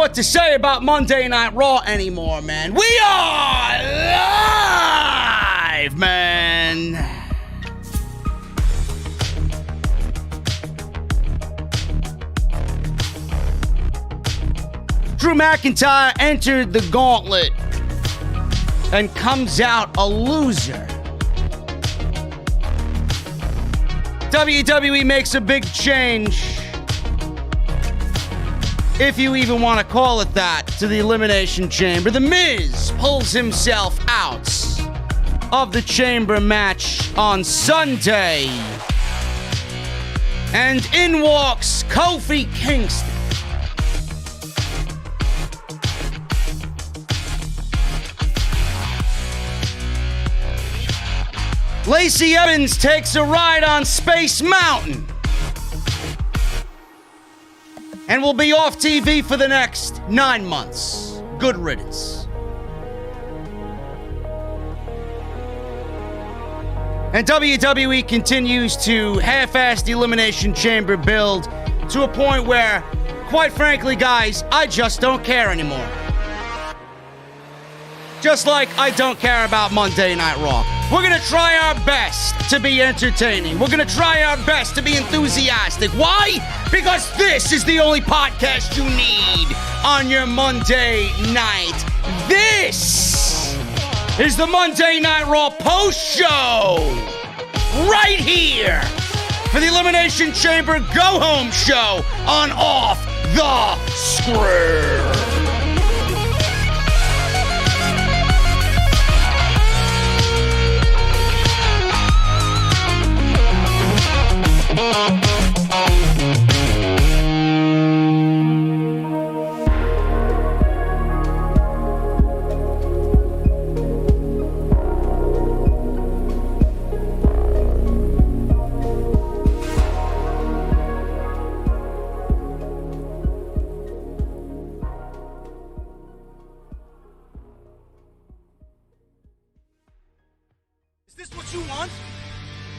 what to say about Monday Night Raw anymore, man. We are live, man. Drew McIntyre entered the Gauntlet and comes out a loser. WWE makes a big change, if you even want to call it that, to the Elimination Chamber. The Miz pulls himself out of the Chamber match on Sunday. And in walks Kofi Kingston. Lacey Evans takes a ride on Space Mountain and will be off TV for the next 9 months. Good riddance. And WWE continues to half-ass the Elimination Chamber build to a point where, quite frankly, guys, I just don't care anymore. Just like I don't care about Monday Night Raw. We're going to try our best to be entertaining. We're going to try our best to be enthusiastic. Why? Because this is the only podcast you need on your Monday night. This is the Monday Night Raw post show right here for the Elimination Chamber Go Home show on Off the Script. Is this what you want?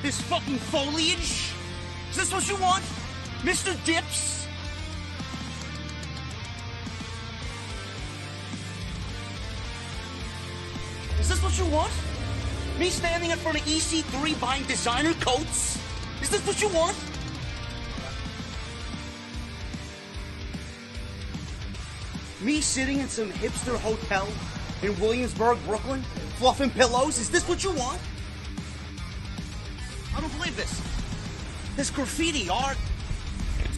This fucking foliage? Is this what you want? Mr. Dips? Is this what you want? Me standing in front of EC3 buying designer coats? Is this what you want? Me sitting in some hipster hotel in Williamsburg, Brooklyn, fluffing pillows? Is this what you want? I don't believe this. This graffiti art,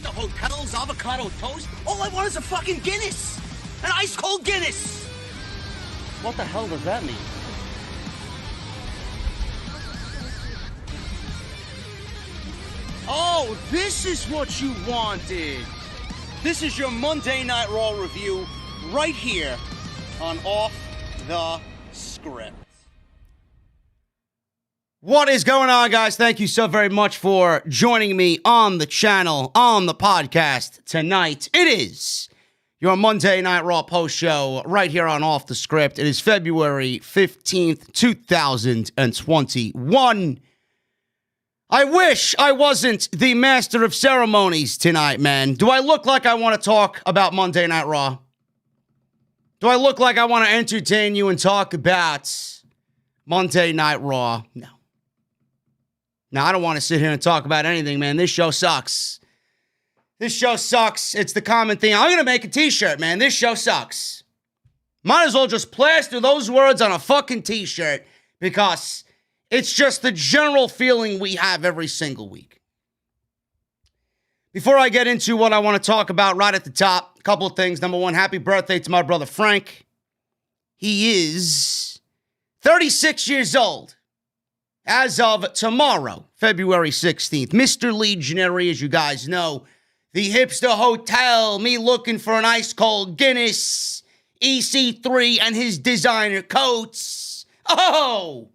the hotels, avocado toast. All I want is a fucking Guinness. An ice cold Guinness. What the hell does that mean? Oh, this is what you wanted. This is your Monday Night Raw review right here on Off the Script. What is going on, guys? Thank you so very much for joining me on the channel, on the podcast tonight. It is your Monday Night Raw post show right here on Off the Script. It is February 15th, 2021. I wish I wasn't the master of ceremonies tonight, man. Do I look like I want to talk about Monday Night Raw? Do I look like I want to entertain you and talk about Monday Night Raw? No. Now, I don't want to sit here and talk about anything, man. This show sucks. This show sucks. It's the common thing. I'm going to make a t-shirt, man. This show sucks. Might as well just plaster those words on a fucking t-shirt because it's just the general feeling we have every single week. Before I get into what I want to talk about right at the top, a couple of things. Number one, happy birthday to my brother Frank. He is 36 years old. As of tomorrow, February 16th, Mr. Legionary, as you guys know, the hipster hotel, me looking for an ice-cold Guinness, EC3 and his designer coats. Oh,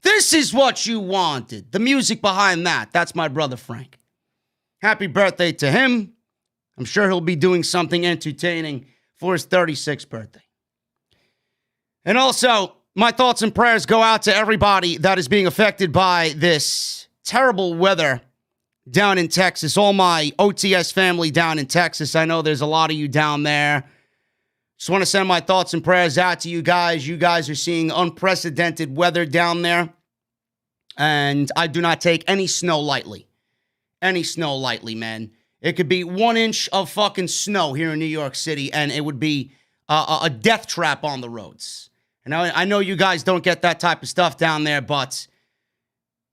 this is what you wanted. The music behind that, that's my brother Frank. Happy birthday to him. I'm sure he'll be doing something entertaining for his 36th birthday. And also, my thoughts and prayers go out to everybody that is being affected by this terrible weather down in Texas. All my OTS family down in Texas. I know there's a lot of you down there. Just want to send my thoughts and prayers out to you guys. You guys are seeing unprecedented weather down there. And I do not take any snow lightly. Any snow lightly, man. It could be 1 inch of fucking snow here in New York City, and it would be a death trap on the roads. And I know you guys don't get that type of stuff down there, but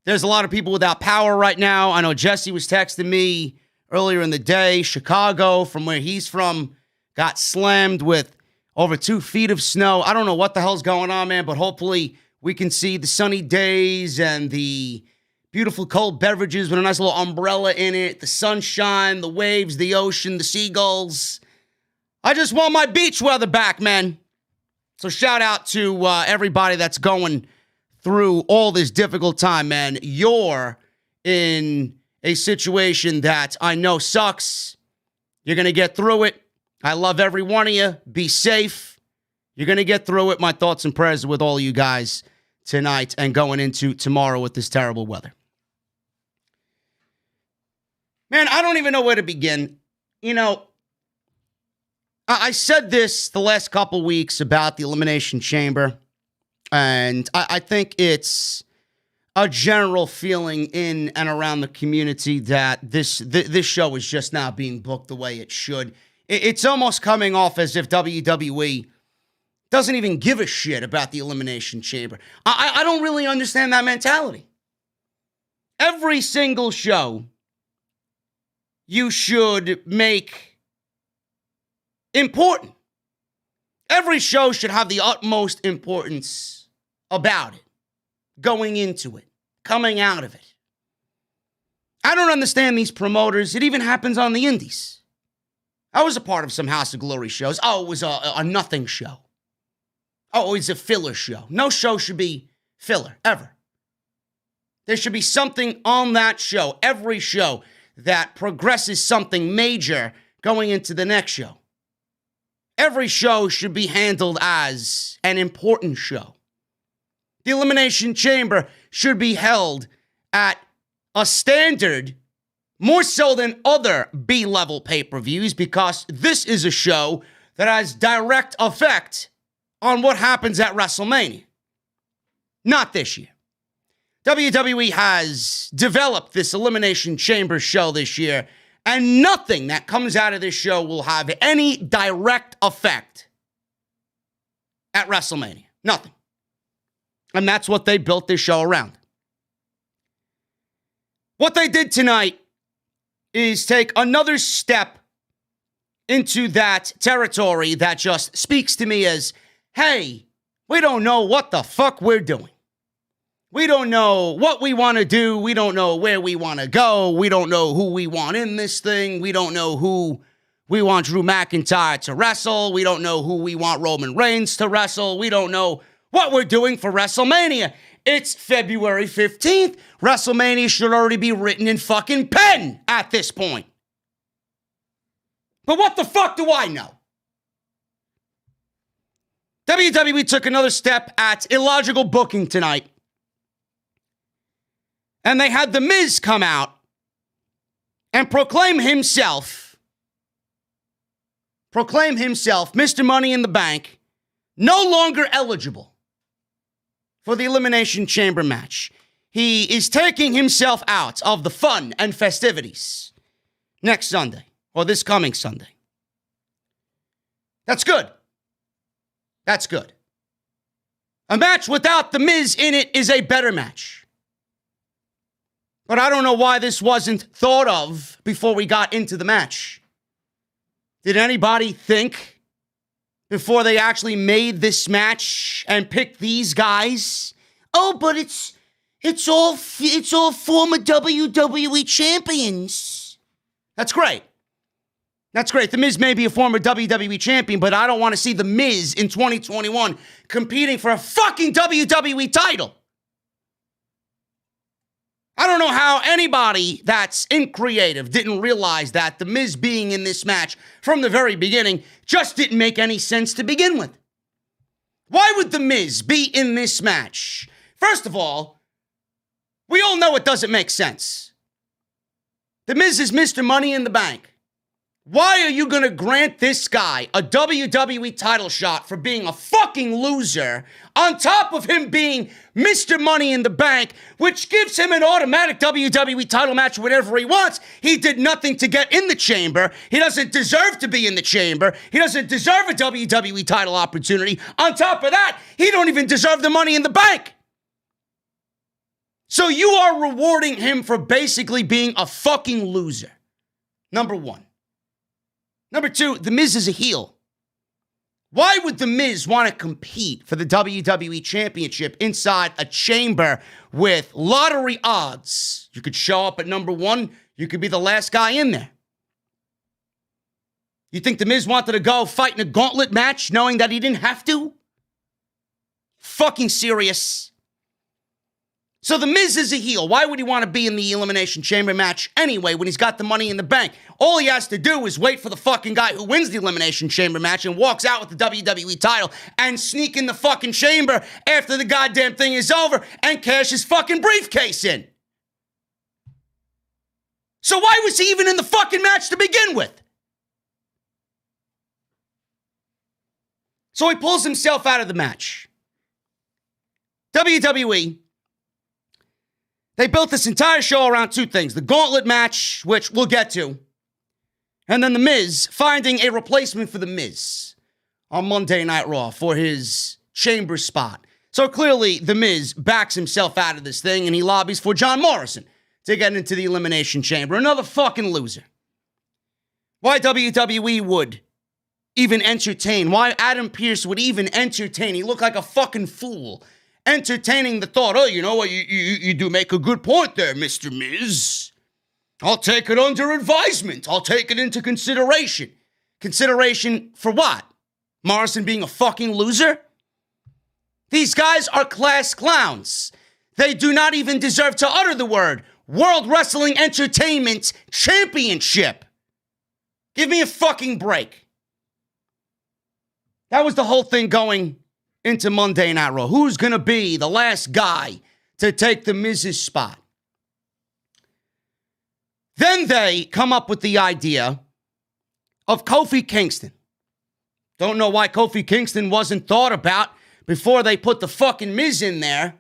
there's a lot of people without power right now. I know Jesse was texting me earlier in the day. Chicago, from where he's from, got slammed with over 2 feet of snow. I don't know what the hell's going on, man, but hopefully we can see the sunny days and the beautiful cold beverages with a nice little umbrella in it, the sunshine, the waves, the ocean, the seagulls. I just want my beach weather back, man. So shout out to everybody that's going through all this difficult time, man. You're in a situation that I know sucks. You're going to get through it. I love every one of you. Be safe. You're going to get through it. My thoughts and prayers are with all of you guys tonight and going into tomorrow with this terrible weather. Man, I don't even know where to begin. You know, I said this the last couple weeks about the Elimination Chamber, and I think it's a general feeling in and around the community that this show is just not being booked the way it should. It's almost coming off as if WWE doesn't even give a shit about the Elimination Chamber. I don't really understand that mentality. Every single show you should make important. Every show should have the utmost importance about it, going into it, coming out of it. I don't understand these promoters. It even happens on the indies. I was a part of some House of Glory shows. Oh, it was a nothing show. Oh, it's a filler show. No show should be filler, ever. There should be something on that show, every show, that progresses something major going into the next show. Every show should be handled as an important show. The Elimination Chamber should be held at a standard more so than other B-level pay-per-views, because this is a show that has direct effect on what happens at WrestleMania. Not this year. WWE has developed this Elimination Chamber show this year, and nothing that comes out of this show will have any direct effect at WrestleMania. Nothing. And that's what they built this show around. What they did tonight is take another step into that territory that just speaks to me as, hey, we don't know what the fuck we're doing. We don't know what we want to do. We don't know where we want to go. We don't know who we want in this thing. We don't know who we want Drew McIntyre to wrestle. We don't know who we want Roman Reigns to wrestle. We don't know what we're doing for WrestleMania. It's February 15th. WrestleMania should already be written in fucking pen at this point. But what the fuck do I know? WWE took another step at illogical booking tonight. And they had The Miz come out and proclaim himself, Mr. Money in the Bank, no longer eligible for the Elimination Chamber match. He is taking himself out of the fun and festivities next Sunday, or this coming Sunday. That's good. That's good. A match without The Miz in it is a better match. But I don't know why this wasn't thought of before we got into the match. Did anybody think before they actually made this match and picked these guys? Oh, but it's all former WWE champions. That's great. That's great. The Miz may be a former WWE champion, but I don't want to see The Miz in 2021 competing for a fucking WWE title. I don't know how anybody that's creative didn't realize that The Miz being in this match from the very beginning just didn't make any sense to begin with. Why would The Miz be in this match? First of all, we all know it doesn't make sense. The Miz is Mr. Money in the Bank. Why are you going to grant this guy a WWE title shot for being a fucking loser on top of him being Mr. Money in the Bank, which gives him an automatic WWE title match whenever he wants? He did nothing to get in the chamber. He doesn't deserve to be in the chamber. He doesn't deserve a WWE title opportunity. On top of that, he don't even deserve the Money in the Bank. So you are rewarding him for basically being a fucking loser. Number one. Number two, The Miz is a heel. Why would The Miz want to compete for the WWE Championship inside a chamber with lottery odds? You could show up at number one. You could be the last guy in there. You think The Miz wanted to go fight in a gauntlet match knowing that he didn't have to? Fucking serious. So The Miz is a heel. Why would he want to be in the Elimination Chamber match anyway when he's got the Money in the Bank? All he has to do is wait for the fucking guy who wins the Elimination Chamber match and walks out with the WWE title and sneak in the fucking chamber after the goddamn thing is over and cash his fucking briefcase in. So why was he even in the fucking match to begin with? So he pulls himself out of the match. WWE, they built this entire show around two things. The Gauntlet Match, which we'll get to, and then The Miz finding a replacement for The Miz on Monday Night Raw for his chamber spot. So clearly, The Miz backs himself out of this thing, and he lobbies for John Morrison to get into the Elimination Chamber. Another fucking loser. Why WWE would even entertain, why Adam Pearce would even entertain, he looked like a fucking fool, entertaining the thought, oh, you know what, you do make a good point there, Mr. Miz. I'll take it under advisement. I'll take it into consideration. Consideration for what? Morrison being a fucking loser? These guys are class clowns. They do not even deserve to utter the word World Wrestling Entertainment Championship. Give me a fucking break. That was the whole thing going into Monday Night Raw. Who's going to be the last guy to take the Miz's spot? Then they come up with the idea of Kofi Kingston. Don't know why Kofi Kingston wasn't thought about before they put the fucking Miz in there.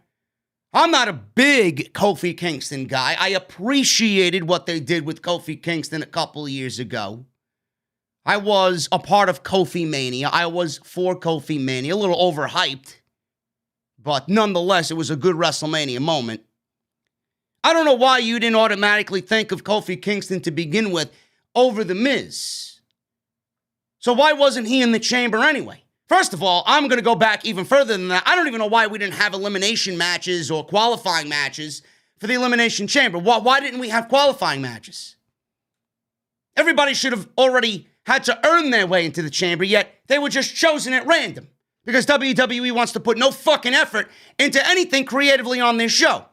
I'm not a big Kofi Kingston guy. I appreciated what they did with Kofi Kingston a couple of years ago. I was a part of Kofi Mania. I was for Kofi Mania. A little overhyped. But nonetheless, it was a good WrestleMania moment. I don't know why you didn't automatically think of Kofi Kingston to begin with over The Miz. So why wasn't he in the chamber anyway? First of all, I'm going to go back even further than that. I don't even know why we didn't have elimination matches or qualifying matches for the Elimination Chamber. Why didn't we have qualifying matches? Everybody should have already had to earn their way into the chamber, yet they were just chosen at random because WWE wants to put no fucking effort into anything creatively on their show.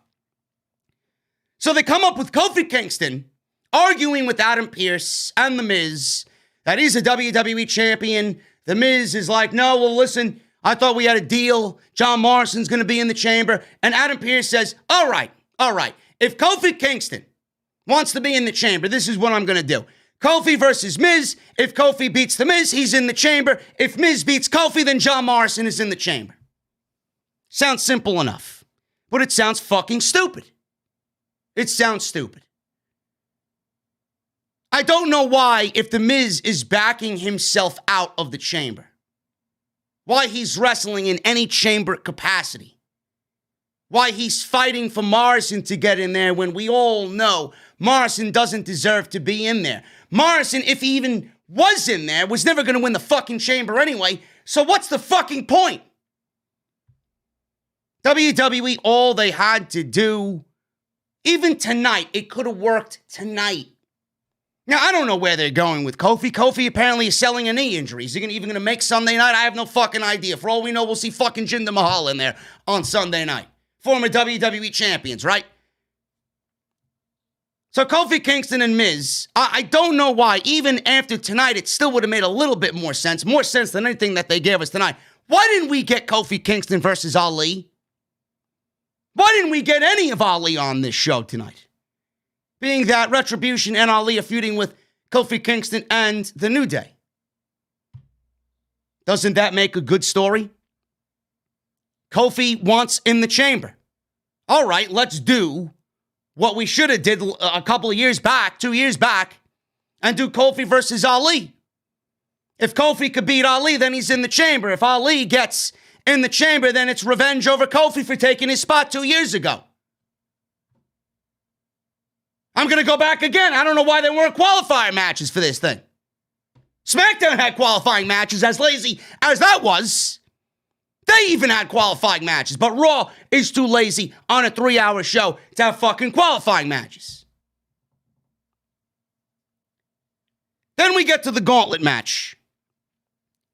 So they come up with Kofi Kingston arguing with Adam Pearce and The Miz that he's a WWE champion. The Miz is like, no, well, listen, I thought we had a deal. John Morrison's going to be in the chamber. And Adam Pearce says, all right. If Kofi Kingston wants to be in the chamber, this is what I'm going to do. Kofi versus Miz. If Kofi beats The Miz, he's in the chamber. If Miz beats Kofi, then John Morrison is in the chamber. Sounds simple enough, but it sounds fucking stupid. It sounds stupid. I don't know why, if The Miz is backing himself out of the chamber, why he's wrestling in any chamber capacity, why he's fighting for Morrison to get in there when we all know Morrison doesn't deserve to be in there. Morrison, if he even was in there, was never going to win the fucking chamber anyway, so what's the fucking point? WWE, all they had to do, even tonight, it could have worked tonight. Now, I don't know where they're going with Kofi. Kofi apparently is selling a knee injury. Is he even going to make Sunday night? I have no fucking idea. For all we know, we'll see fucking Jinder Mahal in there on Sunday night. Former WWE champions, right? So Kofi Kingston and Miz, I don't know why, even after tonight, it still would have made a little bit more sense than anything that they gave us tonight. Why didn't we get Kofi Kingston versus Ali? Why didn't we get any of Ali on this show tonight? Being that Retribution and Ali are feuding with Kofi Kingston, and The New Day. Doesn't that make a good story? Kofi wants in the chamber. All right, let's do what we should have did a couple of years back, 2 years back, and do Kofi versus Ali. If Kofi could beat Ali, then he's in the chamber. If Ali gets in the chamber, then it's revenge over Kofi for taking his spot 2 years ago. I'm going to go back again. I don't know why there weren't qualifier matches for this thing. SmackDown had qualifying matches, as lazy as that was. They even had qualifying matches, but Raw is too lazy on a 3-hour show to have fucking qualifying matches. Then we get to the Gauntlet Match.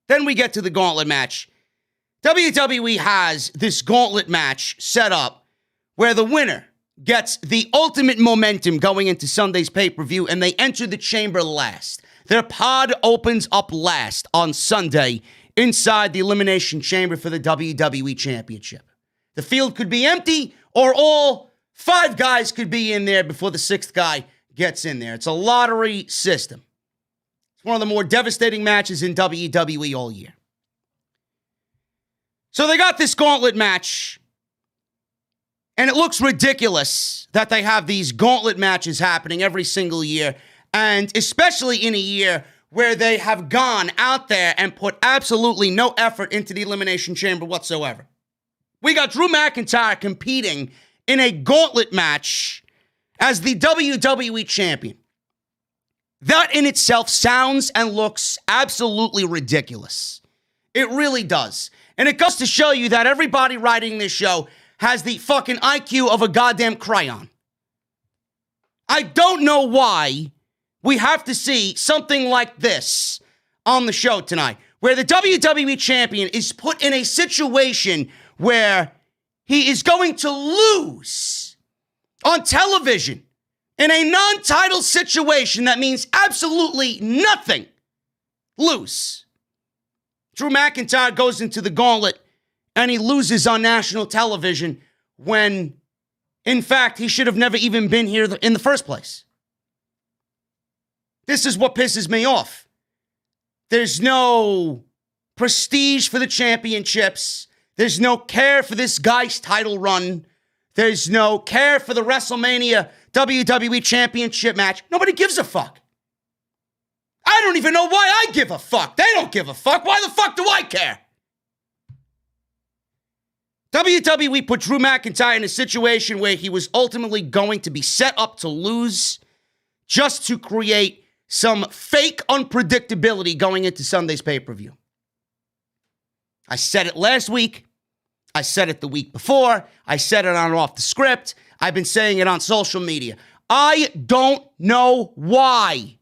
WWE has this Gauntlet Match set up where the winner gets the ultimate momentum going into Sunday's pay-per-view, and they enter the chamber last. Their pod opens up last on Sunday inside the Elimination Chamber for the WWE Championship. The field could be empty, or all 5 guys could be in there before the 6th guy gets in there. It's a lottery system. It's one of the more devastating matches in WWE all year. So they got this Gauntlet Match, and it looks ridiculous that they have these Gauntlet matches happening every single year, and especially in a year where they have gone out there and put absolutely no effort into the Elimination Chamber whatsoever. We got Drew McIntyre competing in a Gauntlet match as the WWE Champion. That in itself sounds and looks absolutely ridiculous. It really does. And it goes to show you that everybody writing this show has the fucking IQ of a goddamn crayon. I don't know why we have to see something like this on the show tonight, where the WWE Champion is put in a situation where he is going to lose on television in a non-title situation that means absolutely nothing. Lose. Drew McIntyre goes into the Gauntlet and he loses on national television when, in fact, he should have never even been here in the first place. This is what pisses me off. There's no prestige for the championships. There's no care for this guy's title run. There's no care for the WrestleMania WWE Championship match. Nobody gives a fuck. I don't even know why I give a fuck. They don't give a fuck. Why the fuck do I care? WWE put Drew McIntyre in a situation where he was ultimately going to be set up to lose just to create some fake unpredictability going into Sunday's pay-per-view. I said it last week. I said it the week before. I said it on Off the Script. I've been saying it on social media. I don't know why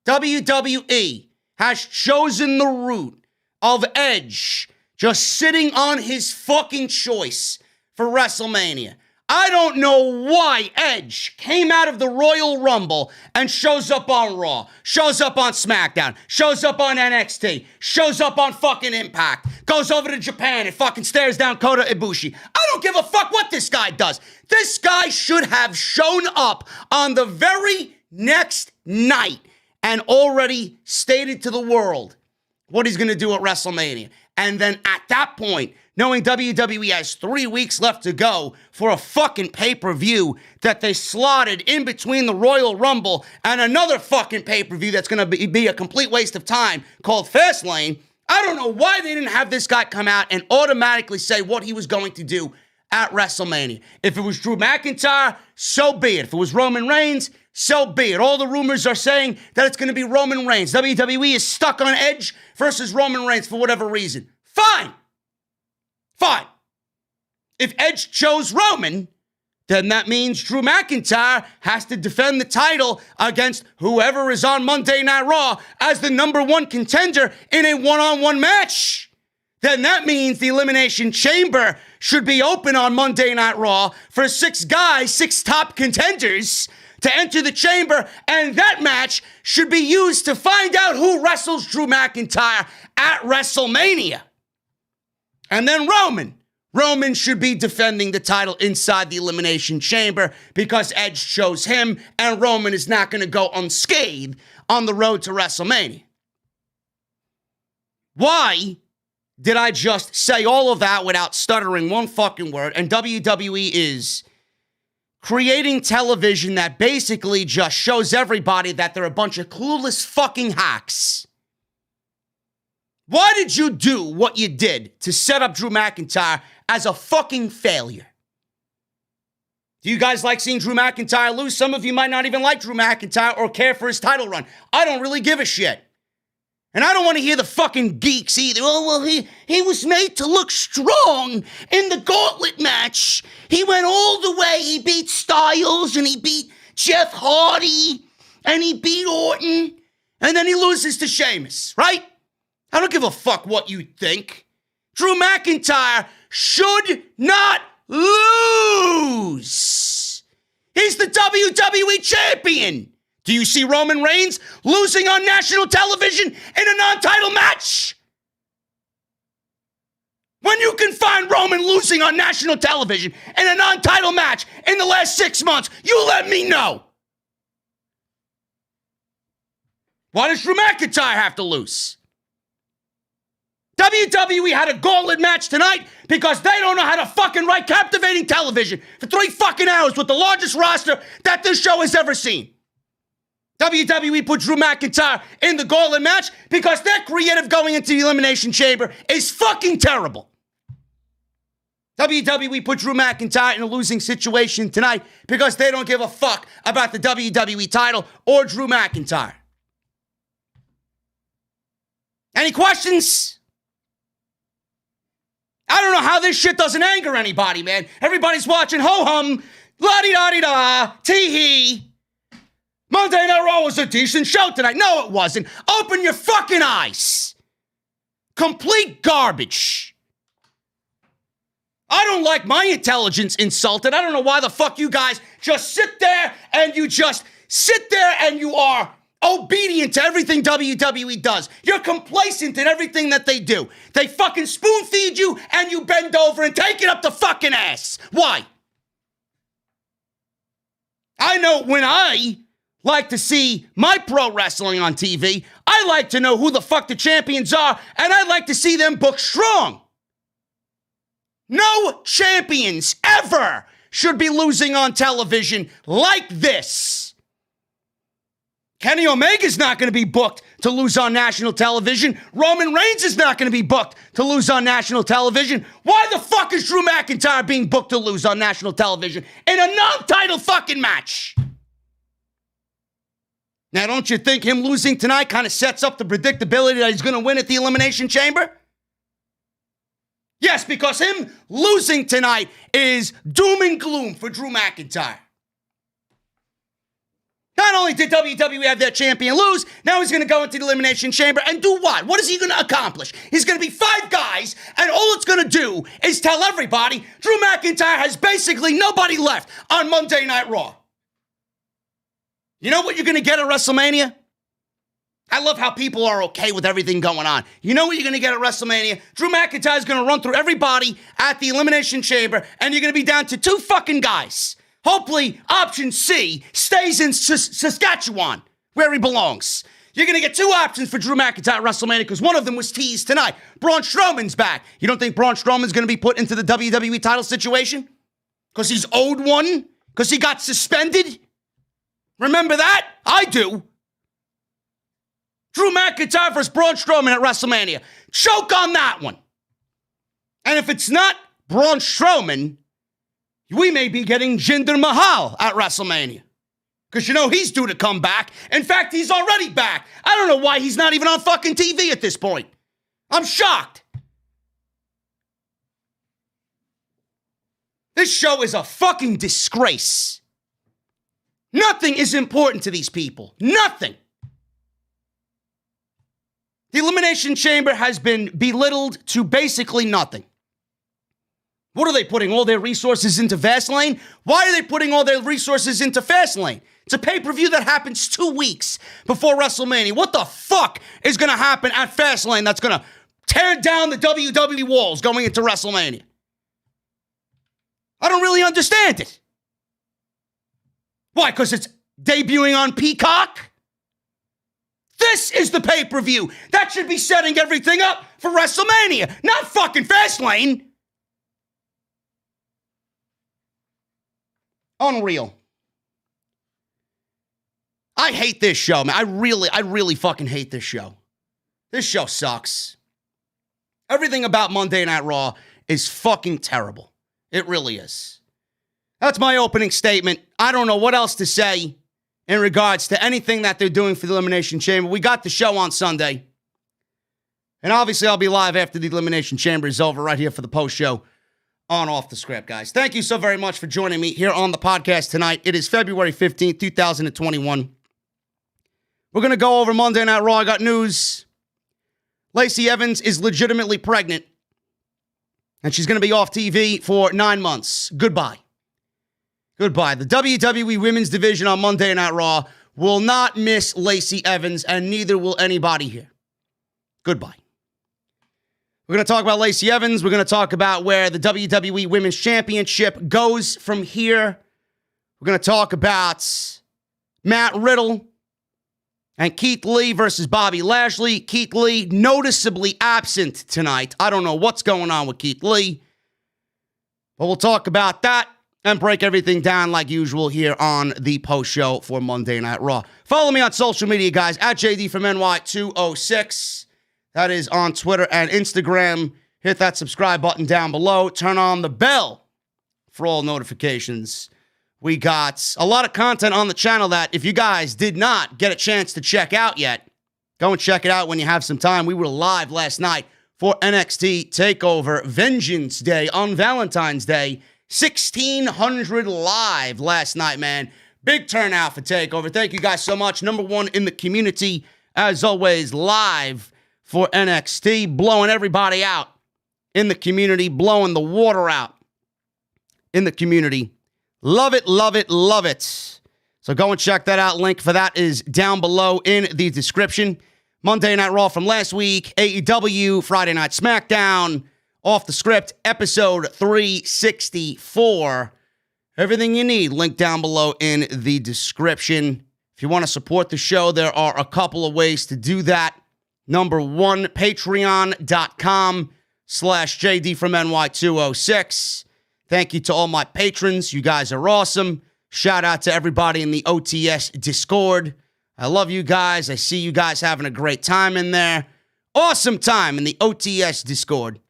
WWE has chosen the route of Edge just sitting on his fucking choice for WrestleMania. I don't know why Edge came out of the Royal Rumble and shows up on Raw, shows up on SmackDown, shows up on NXT, shows up on fucking Impact, goes over to Japan and fucking stares down Kota Ibushi. I don't give a fuck what this guy does. This guy should have shown up on the very next night and already stated to the world what he's going to do at WrestleMania. And then at that point, knowing WWE has 3 weeks left to go for a fucking pay-per-view that they slotted in between the Royal Rumble and another fucking pay-per-view that's going to be a complete waste of time called Fastlane, I don't know why they didn't have this guy come out and automatically say what he was going to do at WrestleMania. If it was Drew McIntyre, so be it. If it was Roman Reigns, so be it. All the rumors are saying that it's going to be Roman Reigns. WWE is stuck on Edge versus Roman Reigns for whatever reason. Fine. If Edge chose Roman, then that means Drew McIntyre has to defend the title against whoever is on Monday Night Raw as the number 1 contender in a one-on-one match. Then that means the Elimination Chamber should be open on Monday Night Raw for 6 guys, 6 top contenders to enter the chamber, and that match should be used to find out who wrestles Drew McIntyre at WrestleMania. And then Roman should be defending the title inside the Elimination Chamber because Edge chose him, and Roman is not going to go unscathed on the road to WrestleMania. Why did I just say all of that without stuttering one fucking word? And WWE is creating television that basically just shows everybody that they're a bunch of clueless fucking hacks. Why did you do what you did to set up Drew McIntyre as a fucking failure? Do you guys like seeing Drew McIntyre lose? Some of you might not even like Drew McIntyre or care for his title run. I don't really give a shit. And I don't want to hear the fucking geeks either. Oh, well, he was made to look strong in the Gauntlet match. He went all the way. He beat Styles, and he beat Jeff Hardy, and he beat Orton, and then he loses to Sheamus, right? I don't give a fuck what you think. Drew McIntyre should not lose. He's the WWE champion. Do you see Roman Reigns losing on national television in a non-title match? When you can find Roman losing on national television in a non-title match in the last 6 months, you let me know. Why does Drew McIntyre have to lose? WWE had a gauntlet match tonight because they don't know how to fucking write captivating television for 3 fucking hours with the largest roster that this show has ever seen. WWE put Drew McIntyre in the gauntlet match because their creative going into the Elimination Chamber is fucking terrible. WWE put Drew McIntyre in a losing situation tonight because they don't give a fuck about the WWE title or Drew McIntyre. Any questions? I don't know how this shit doesn't anger anybody, man. Everybody's watching ho-hum, la-di-da-di-da, tee-hee. Monday Night Raw was a decent show tonight. No, it wasn't. Open your fucking eyes. Complete garbage. I don't like my intelligence insulted. I don't know why the fuck you guys just sit there and you are obedient to everything WWE does. You're complacent in everything that they do. They fucking spoon feed you and you bend over and take it up the fucking ass. Why? I know when I like to see my pro wrestling on TV, I like to know who the fuck the champions are, and I like to see them booked strong. No champions ever should be losing on television like this. Kenny Omega's not going to be booked to lose on national television. Roman Reigns is not going to be booked to lose on national television. Why the fuck is Drew McIntyre being booked to lose on national television in a non-title fucking match? Now, don't you think him losing tonight kind of sets up the predictability that he's going to win at the Elimination Chamber? Yes, because him losing tonight is doom and gloom for Drew McIntyre. Not only did WWE have their champion lose, now he's going to go into the Elimination Chamber and do what? What is he going to accomplish? He's going to be 5 guys, and all it's going to do is tell everybody Drew McIntyre has basically nobody left on Monday Night Raw. You know what you're going to get at WrestleMania? I love how people are okay with everything going on. You know what you're going to get at WrestleMania? Drew McIntyre is going to run through everybody at the Elimination Chamber, and you're going to be down to 2 fucking guys. Hopefully, option C stays in Saskatchewan, where he belongs. You're going to get 2 options for Drew McIntyre at WrestleMania because one of them was teased tonight. Braun Strowman's back. You don't think Braun Strowman's going to be put into the WWE title situation? Because he's owed one? Because he got suspended? Remember that? I do. Drew McIntyre versus Braun Strowman at WrestleMania. Choke on that one. And if it's not Braun Strowman, we may be getting Jinder Mahal at WrestleMania. Because you know he's due to come back. In fact, he's already back. I don't know why he's not even on fucking TV at this point. I'm shocked. This show is a fucking disgrace. Nothing is important to these people. Nothing. The Elimination Chamber has been belittled to basically nothing. What are they putting all their resources into Fastlane? Why are they putting all their resources into Fastlane? It's a pay-per-view that happens 2 weeks before WrestleMania. What the fuck is going to happen at Fastlane that's going to tear down the WWE walls going into WrestleMania? I don't really understand it. Why? Because it's debuting on Peacock? This is the pay-per-view that should be setting everything up for WrestleMania, not fucking Fastlane. Unreal. I hate this show, man. I really fucking hate this show. This show sucks. Everything about Monday Night Raw is fucking terrible. It really is. That's my opening statement. I don't know what else to say in regards to anything that they're doing for the Elimination Chamber. We got the show on Sunday. And obviously, I'll be live after the Elimination Chamber is over right here for the post-show on Off the Script, guys. Thank you so very much for joining me here on the podcast tonight. It is February 15th, 2021. We're going to go over Monday Night Raw. I got news. Lacey Evans is legitimately pregnant. And she's going to be off TV for 9 months. Goodbye. Goodbye. The WWE Women's Division on Monday Night Raw will not miss Lacey Evans, and neither will anybody here. Goodbye. We're going to talk about Lacey Evans. We're going to talk about where the WWE Women's Championship goes from here. We're going to talk about Matt Riddle and Keith Lee versus Bobby Lashley. Keith Lee noticeably absent tonight. I don't know what's going on with Keith Lee, but we'll talk about that and break everything down like usual here on the post show for Monday Night Raw. Follow me on social media, guys, at JDfromNY206. That is on Twitter and Instagram. Hit that subscribe button down below. Turn on the bell for all notifications. We got a lot of content on the channel that if you guys did not get a chance to check out yet, go and check it out when you have some time. We were live last night for NXT TakeOver Vengeance Day on Valentine's Day. 1,600 live last night, man. Big turnout for TakeOver. Thank you guys so much. Number one in the community, as always, live for NXT. Blowing everybody out in the community. Blowing the water out in the community. Love it, love it, love it. So go and check that out. Link for that is down below in the description. Monday Night Raw from last week. AEW, Friday Night SmackDown. Off the Script, episode 364. Everything you need, link down below in the description. If you want to support the show, there are a couple of ways to do that. Number one, patreon.com/JDfromNY206. Thank you to all my patrons. You guys are awesome. Shout out to everybody in the OTS Discord. I love you guys. I see you guys having a great time in there. Awesome time in the OTS Discord.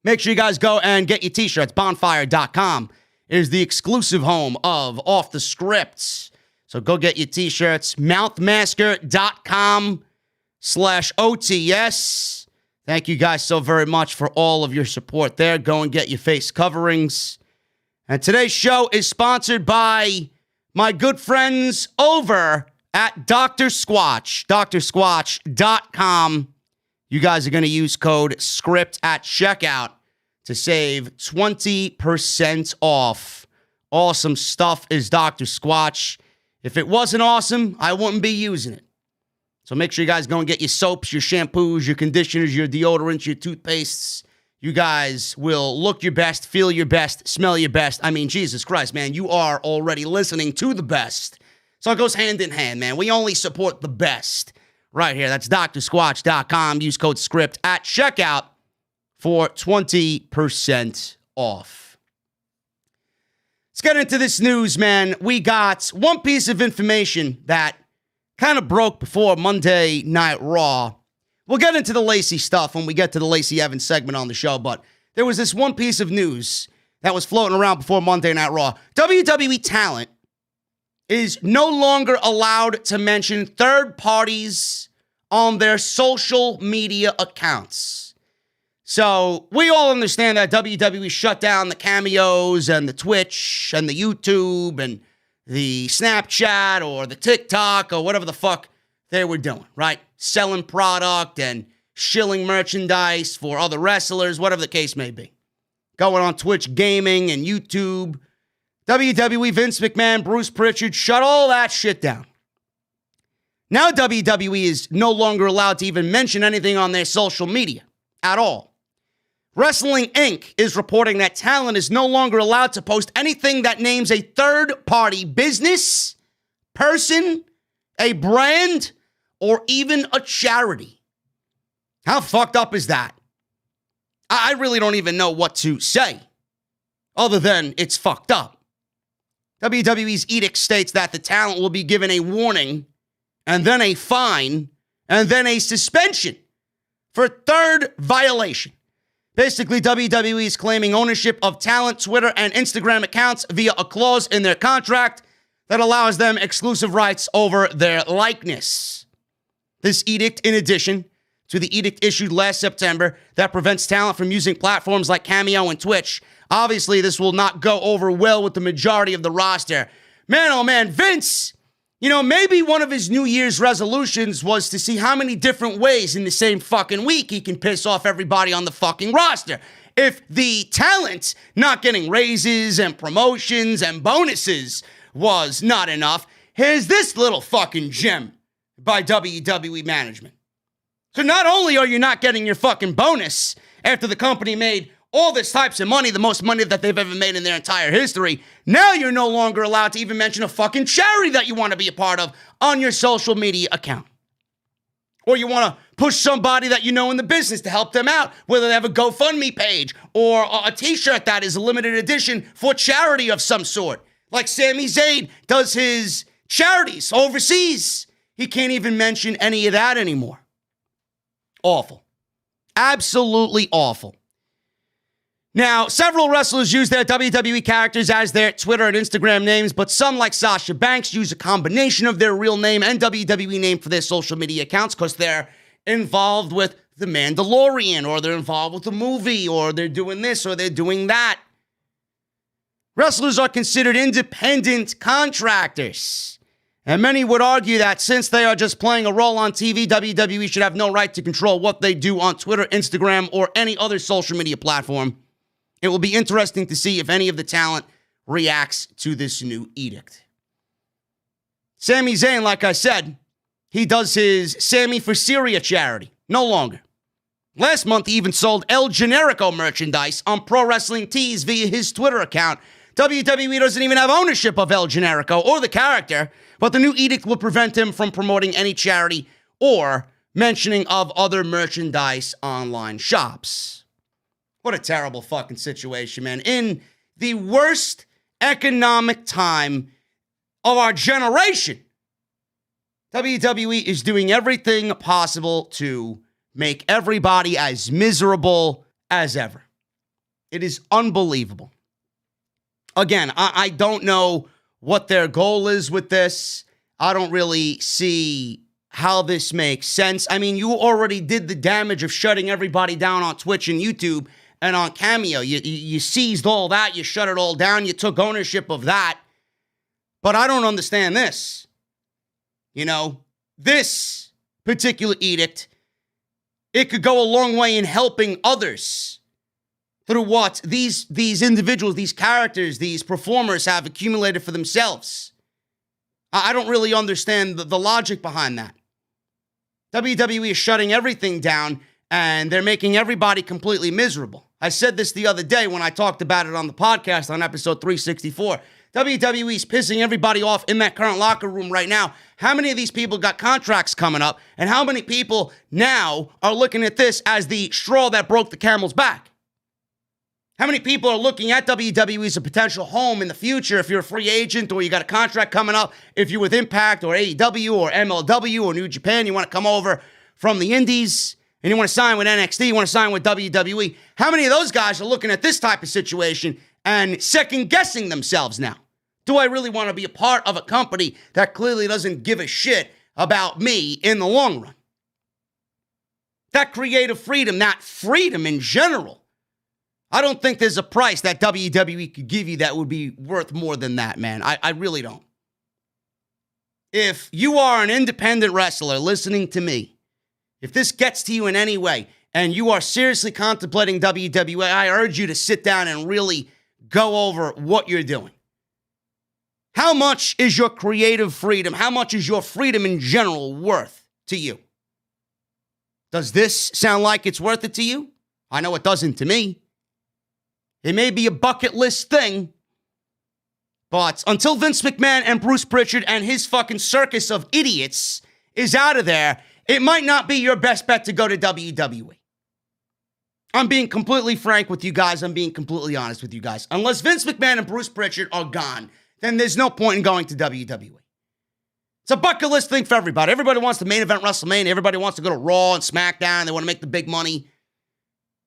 Make sure you guys go and get your t-shirts. Bonfire.com is the exclusive home of Off the Scripts. So go get your t-shirts. Mouthmasker.com/OTS. Thank you guys so very much for all of your support there. Go and get your face coverings. And today's show is sponsored by my good friends over at Dr. Squatch. DrSquatch.com. You guys are going to use code SCRIPT at checkout to save 20% off. Awesome stuff is Dr. Squatch. If it wasn't awesome, I wouldn't be using it. So make sure you guys go and get your soaps, your shampoos, your conditioners, your deodorants, your toothpastes. You guys will look your best, feel your best, smell your best. I mean, Jesus Christ, man, you are already listening to the best. So it goes hand in hand, man. We only support the best. Right here, that's DrSquatch.com. Use code SCRIPT at checkout for 20% off. Let's get into this news, man. We got one piece of information that kind of broke before Monday Night Raw. We'll get into the Lacey stuff when we get to the Lacey Evans segment on the show, but there was this one piece of news that was floating around before Monday Night Raw. WWE talent is no longer allowed to mention third parties on their social media accounts. So we all understand that WWE shut down the cameos and the Twitch and the YouTube and the Snapchat or the TikTok or whatever the fuck they were doing, right? Selling product and shilling merchandise for other wrestlers, whatever the case may be. Going on Twitch gaming and YouTube. WWE, Vince McMahon, Bruce Pritchard, shut all that shit down. Now WWE is no longer allowed to even mention anything on their social media at all. Wrestling Inc. is reporting that talent is no longer allowed to post anything that names a third-party business, person, a brand, or even a charity. How fucked up is that? I really don't even know what to say, other than it's fucked up. WWE's edict states that the talent will be given a warning, and then a fine, and then a suspension for third violation. Basically, WWE is claiming ownership of talent, Twitter, and Instagram accounts via a clause in their contract that allows them exclusive rights over their likeness. This edict, in addition to the edict issued last September that prevents talent from using platforms like Cameo and Twitch, obviously this will not go over well with the majority of the roster. Man, oh man, Vince, maybe one of his New Year's resolutions was to see how many different ways in the same fucking week he can piss off everybody on the fucking roster. If the talent not getting raises and promotions and bonuses was not enough, here's this little fucking gem by WWE management. So not only are you not getting your fucking bonus after the company made all this types of money, the most money that they've ever made in their entire history, now you're no longer allowed to even mention a fucking charity that you want to be a part of on your social media account. Or you want to push somebody that you know in the business to help them out, whether they have a GoFundMe page or a t-shirt that is a limited edition for charity of some sort. Like Sami Zayn does his charities overseas. He can't even mention any of that anymore. Awful. Absolutely awful. Now, several wrestlers use their WWE characters as their Twitter and Instagram names, but some, like Sasha Banks, use a combination of their real name and WWE name for their social media accounts because they're involved with The Mandalorian, or they're involved with the movie, or they're doing this, or they're doing that. Wrestlers are considered independent contractors, and many would argue that since they are just playing a role on TV, WWE should have no right to control what they do on Twitter, Instagram, or any other social media platform. It will be interesting to see if any of the talent reacts to this new edict. Sami Zayn, like I said, he does his Sammy for Syria charity. No longer. Last month, he even sold El Generico merchandise on Pro Wrestling Tees via his Twitter account. WWE doesn't even have ownership of El Generico or the character, but the new edict will prevent him from promoting any charity or mentioning of other merchandise online shops. What a terrible fucking situation, man. In the worst economic time of our generation, WWE is doing everything possible to make everybody as miserable as ever. It is unbelievable. Again, I don't know what their goal is with this. I don't really see how this makes sense. I mean, you already did the damage of shutting everybody down on Twitch and YouTube and on Cameo. You seized all that. You shut it all down. You took ownership of that. But I don't understand this. This particular edict, it could go a long way in helping others through what these individuals, these characters, these performers have accumulated for themselves. I don't really understand the logic behind that. WWE is shutting everything down, and they're making everybody completely miserable. I said this the other day when I talked about it on the podcast on episode 364. WWE is pissing everybody off in that current locker room right now. How many of these people got contracts coming up, and how many people now are looking at this as the straw that broke the camel's back? How many people are looking at WWE as a potential home in the future if you're a free agent or you got a contract coming up, if you're with Impact or AEW or MLW or New Japan, you want to come over from the Indies and you want to sign with NXT, you want to sign with WWE. How many of those guys are looking at this type of situation and second-guessing themselves now? Do I really want to be a part of a company that clearly doesn't give a shit about me in the long run? That creative freedom, that freedom in general, I don't think there's a price that WWE could give you that would be worth more than that, man. I really don't. If you are an independent wrestler listening to me, if this gets to you in any way, and you are seriously contemplating WWE, I urge you to sit down and really go over what you're doing. How much is your creative freedom? How much is your freedom in general worth to you? Does this sound like it's worth it to you? I know it doesn't to me. It may be a bucket list thing, but until Vince McMahon and Bruce Pritchard and his fucking circus of idiots is out of there, it might not be your best bet to go to WWE. I'm being completely frank with you guys. I'm being completely honest with you guys. Unless Vince McMahon and Bruce Pritchard are gone, then there's no point in going to WWE. It's a bucket list thing for everybody. Everybody wants to main event WrestleMania. Everybody wants to go to Raw and SmackDown. They want to make the big money.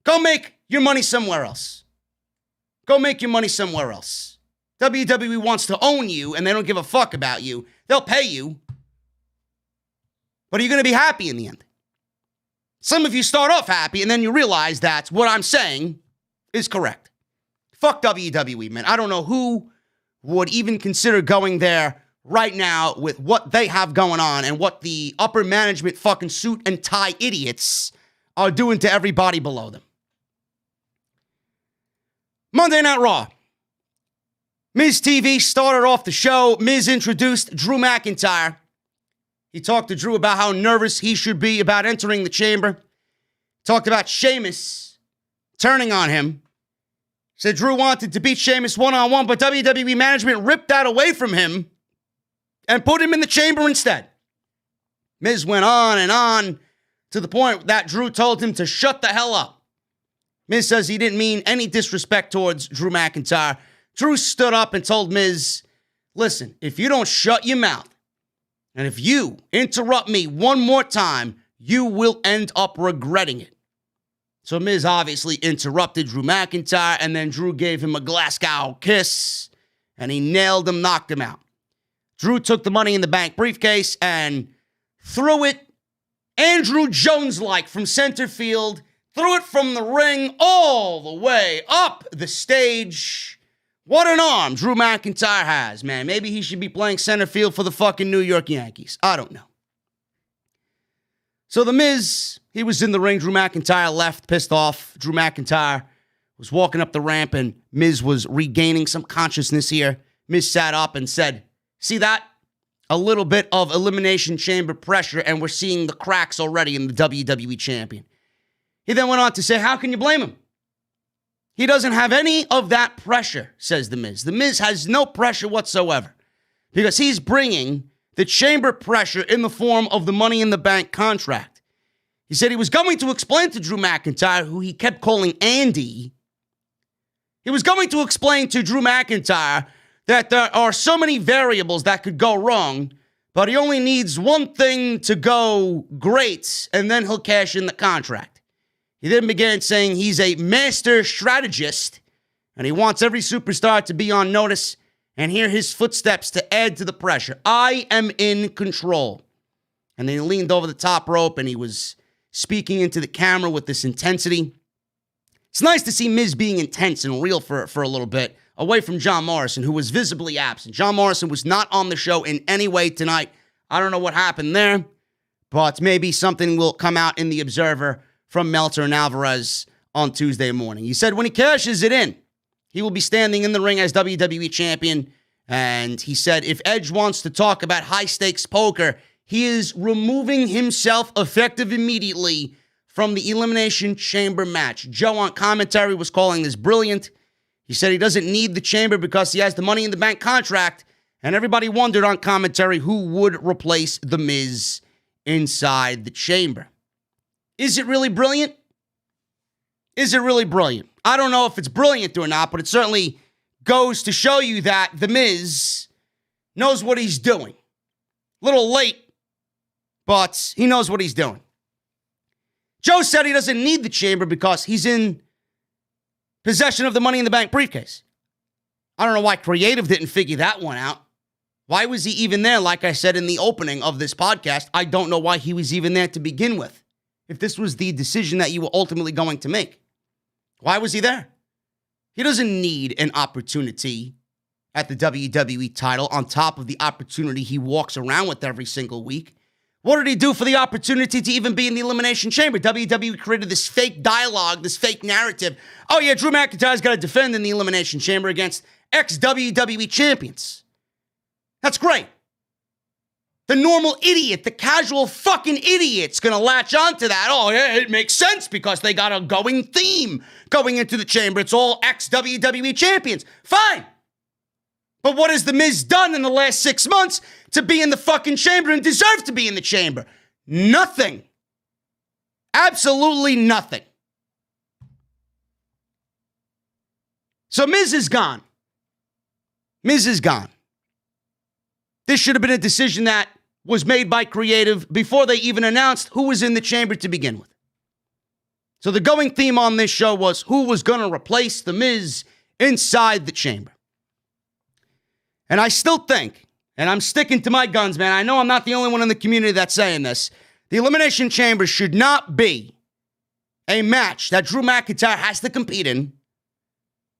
Go make your money somewhere else. Go make your money somewhere else. WWE wants to own you, and they don't give a fuck about you. They'll pay you. But are you going to be happy in the end? Some of you start off happy, and then you realize that what I'm saying is correct. Fuck WWE, man. I don't know who would even consider going there right now with what they have going on and what the upper management fucking suit and tie idiots are doing to everybody below them. Monday Night Raw. Miz TV started off the show. Miz introduced Drew McIntyre. He talked to Drew about how nervous he should be about entering the chamber. Talked about Sheamus turning on him. Said Drew wanted to beat Sheamus one-on-one, but WWE management ripped that away from him and put him in the chamber instead. Miz went on and on to the point that Drew told him to shut the hell up. Miz says he didn't mean any disrespect towards Drew McIntyre. Drew stood up and told Miz, listen, if you don't shut your mouth, and if you interrupt me one more time, you will end up regretting it. So Miz obviously interrupted Drew McIntyre, and then Drew gave him a Glasgow kiss, and he nailed him, knocked him out. Drew took the Money in the Bank briefcase and threw it Andrew Jones-like from center field, threw it from the ring all the way up the stage. What an arm Drew McIntyre has, man. Maybe he should be playing center field for the fucking New York Yankees. I don't know. So the Miz, he was in the ring. Drew McIntyre left, pissed off. Drew McIntyre was walking up the ramp, and Miz was regaining some consciousness here. Miz sat up and said, see that? A little bit of Elimination Chamber pressure, and we're seeing the cracks already in the WWE Champion. He then went on to say, how can you blame him? He doesn't have any of that pressure, says The Miz. The Miz has no pressure whatsoever because he's bringing the chamber pressure in the form of the Money in the Bank contract. He said he was going to explain to Drew McIntyre, who he kept calling Andy. He was going to explain to Drew McIntyre that there are so many variables that could go wrong, but he only needs one thing to go great, and then he'll cash in the contract. He then began saying he's a master strategist, and he wants every superstar to be on notice and hear his footsteps to add to the pressure. I am in control. And then he leaned over the top rope, and he was speaking into the camera with this intensity. It's nice to see Miz being intense and real for a little bit, away from John Morrison, who was visibly absent. John Morrison was not on the show in any way tonight. I don't know what happened there, but maybe something will come out in the Observer from Meltzer and Alvarez on Tuesday morning. He said when he cashes it in, he will be standing in the ring as WWE Champion, and he said if Edge wants to talk about high-stakes poker, he is removing himself effective immediately from the Elimination Chamber match. Joe on commentary was calling this brilliant. He said he doesn't need the chamber because he has the Money in the Bank contract, and everybody wondered on commentary who would replace The Miz inside the chamber. Is it really brilliant? Is it really brilliant? I don't know if it's brilliant or not, but it certainly goes to show you that The Miz knows what he's doing. A little late, but he knows what he's doing. Joe said he doesn't need the chamber because he's in possession of the Money in the Bank briefcase. I don't know why Creative didn't figure that one out. Why was he even there? Like I said in the opening of this podcast, I don't know why he was even there to begin with. If this was the decision that you were ultimately going to make, why was he there? He doesn't need an opportunity at the WWE title on top of the opportunity he walks around with every single week. What did he do for the opportunity to even be in the Elimination Chamber? WWE created this fake dialogue, this fake narrative. Oh yeah, Drew McIntyre's got to defend in the Elimination Chamber against ex-WWE champions. That's great. The normal idiot, the casual fucking idiot's gonna latch onto that. Oh, yeah, it makes sense because they got a going theme going into the chamber. It's all ex-WWE champions. Fine. But what has The Miz done in the last 6 months to be in the fucking chamber and deserve to be in the chamber? Nothing. Absolutely nothing. So Miz is gone. Miz is gone. This should have been a decision that was made by creative before they even announced who was in the chamber to begin with. So the going theme on this show was who was going to replace The Miz inside the chamber. And I still think, and I'm sticking to my guns, man. I know I'm not the only one in the community that's saying this. The Elimination Chamber should not be a match that Drew McIntyre has to compete in.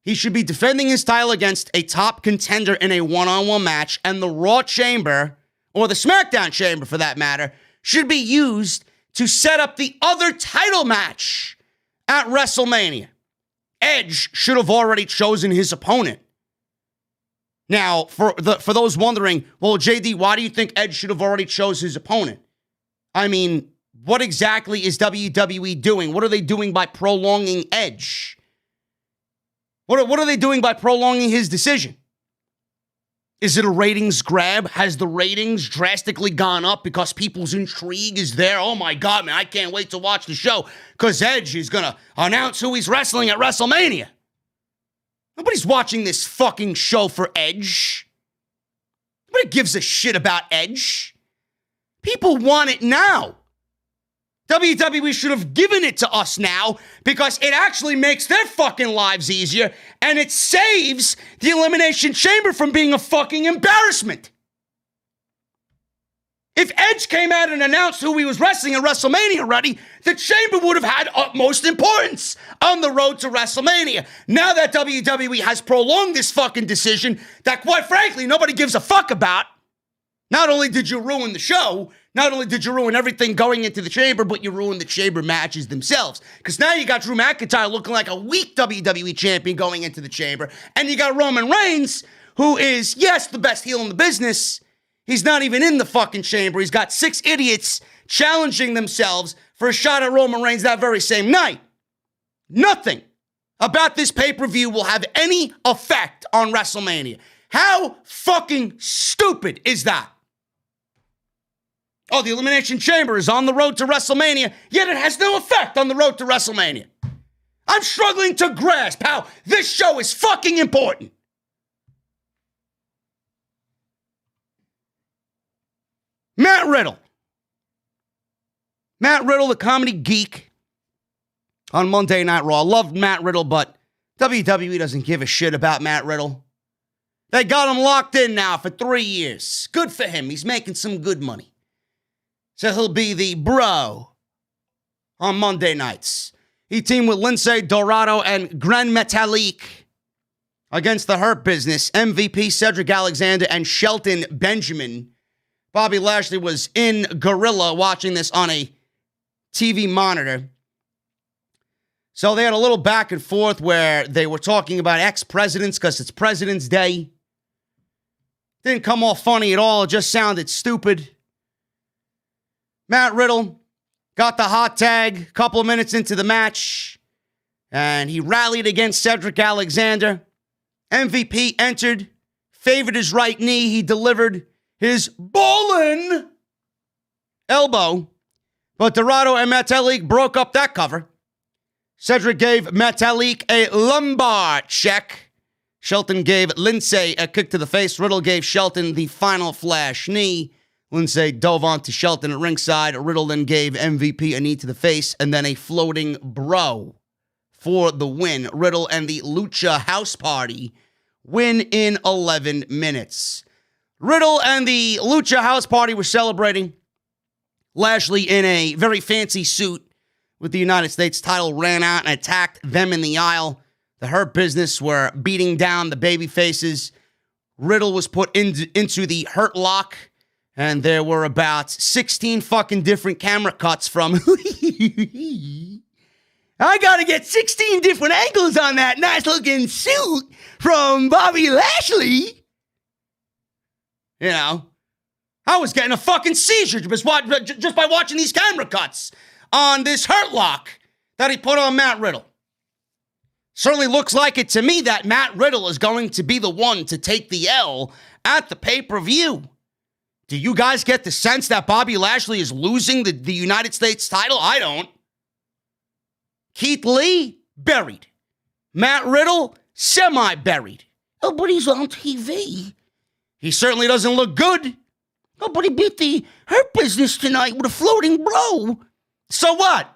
He should be defending his title against a top contender in a one-on-one match, and the Raw Chamber, or the SmackDown Chamber for that matter, should be used to set up the other title match at WrestleMania. Edge should have already chosen his opponent. Now, for those wondering, well, JD, why do you think Edge should have already chose his opponent? I mean, what exactly is WWE doing? What are they doing by prolonging Edge? What are they doing by prolonging his decision? Is it a ratings grab? Has the ratings drastically gone up because people's intrigue is there? Oh my God, man, I can't wait to watch the show because Edge is going to announce who he's wrestling at WrestleMania. Nobody's watching this fucking show for Edge. Nobody gives a shit about Edge. People want it now. WWE should have given it to us now because it actually makes their fucking lives easier and it saves the Elimination Chamber from being a fucking embarrassment. If Edge came out and announced who he was wrestling at WrestleMania already, the Chamber would have had utmost importance on the road to WrestleMania. Now that WWE has prolonged this fucking decision that, quite frankly, nobody gives a fuck about, not only did you ruin the show, not only did you ruin everything going into the Chamber, but you ruined the Chamber matches themselves. Because now you got Drew McIntyre looking like a weak WWE champion going into the Chamber, and you got Roman Reigns, who is, yes, the best heel in the business. He's not even in the fucking Chamber. He's got 6 idiots challenging themselves for a shot at Roman Reigns that very same night. Nothing about this pay-per-view will have any effect on WrestleMania. How fucking stupid is that? Oh, the Elimination Chamber is on the road to WrestleMania, yet it has no effect on the road to WrestleMania. I'm struggling to grasp how this show is fucking important. Matt Riddle, the comedy geek on Monday Night Raw. Loved Matt Riddle, but WWE doesn't give a shit about Matt Riddle. They got him locked in now for 3 years. Good for him. He's making some good money. So he'll be the bro on Monday nights. He teamed with Lindsay Dorado and Gran Metalik against the Hurt Business, MVP Cedric Alexander and Shelton Benjamin. Bobby Lashley was in Gorilla watching this on a TV monitor. So they had a little back and forth where they were talking about ex-presidents because it's President's Day. Didn't come off funny at all. It just sounded stupid. Matt Riddle got the hot tag a couple of minutes into the match, and he rallied against Cedric Alexander. MVP entered, favored his right knee. He delivered his ballin' elbow, but Dorado and Metalik broke up that cover. Cedric gave Metalik a lumbar check. Shelton gave Lindsay a kick to the face. Riddle gave Shelton the final flash knee. Lindsay dove onto Shelton at ringside. Riddle then gave MVP a knee to the face and then a floating bro for the win. Riddle and the Lucha House Party win in 11 minutes. Riddle and the Lucha House Party were celebrating. Lashley, in a very fancy suit with the United States title, ran out and attacked them in the aisle. The Hurt Business were beating down the baby faces. Riddle was put into the Hurt Lock, and there were about 16 fucking different camera cuts from I gotta get 16 different angles on that nice looking suit from Bobby Lashley. You know, I was getting a fucking seizure just by watching these camera cuts on this Hurt Lock that he put on Matt Riddle. Certainly looks like it to me that Matt Riddle is going to be the one to take the L at the pay-per-view. Do you guys get the sense that Bobby Lashley is losing the United States title? I don't. Keith Lee, buried. Matt Riddle, semi-buried. Oh, but he's on TV. He certainly doesn't look good. Oh, but he beat the Hurt Business tonight with a floating bro. So what?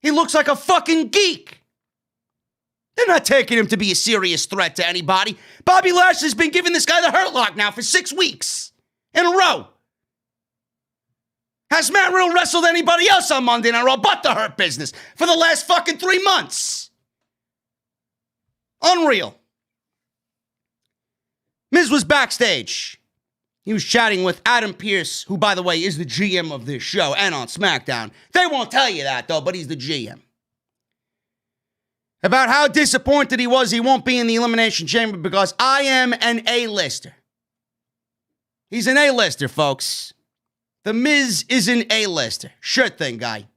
He looks like a fucking geek. They're not taking him to be a serious threat to anybody. Bobby Lashley's been giving this guy the Hurt Lock now for 6 weeks in a row. Has Matt Riddle wrestled anybody else on Monday Night Raw but the Hurt Business for the last fucking 3 months? Unreal. Miz was backstage. He was chatting with Adam Pearce, who, by the way, is the GM of this show and on SmackDown. They won't tell you that, though, but he's the GM. About how disappointed he was he won't be in the Elimination Chamber because I am an A-lister. He's an A-lister, folks. The Miz is an A-lister. Sure thing, guy.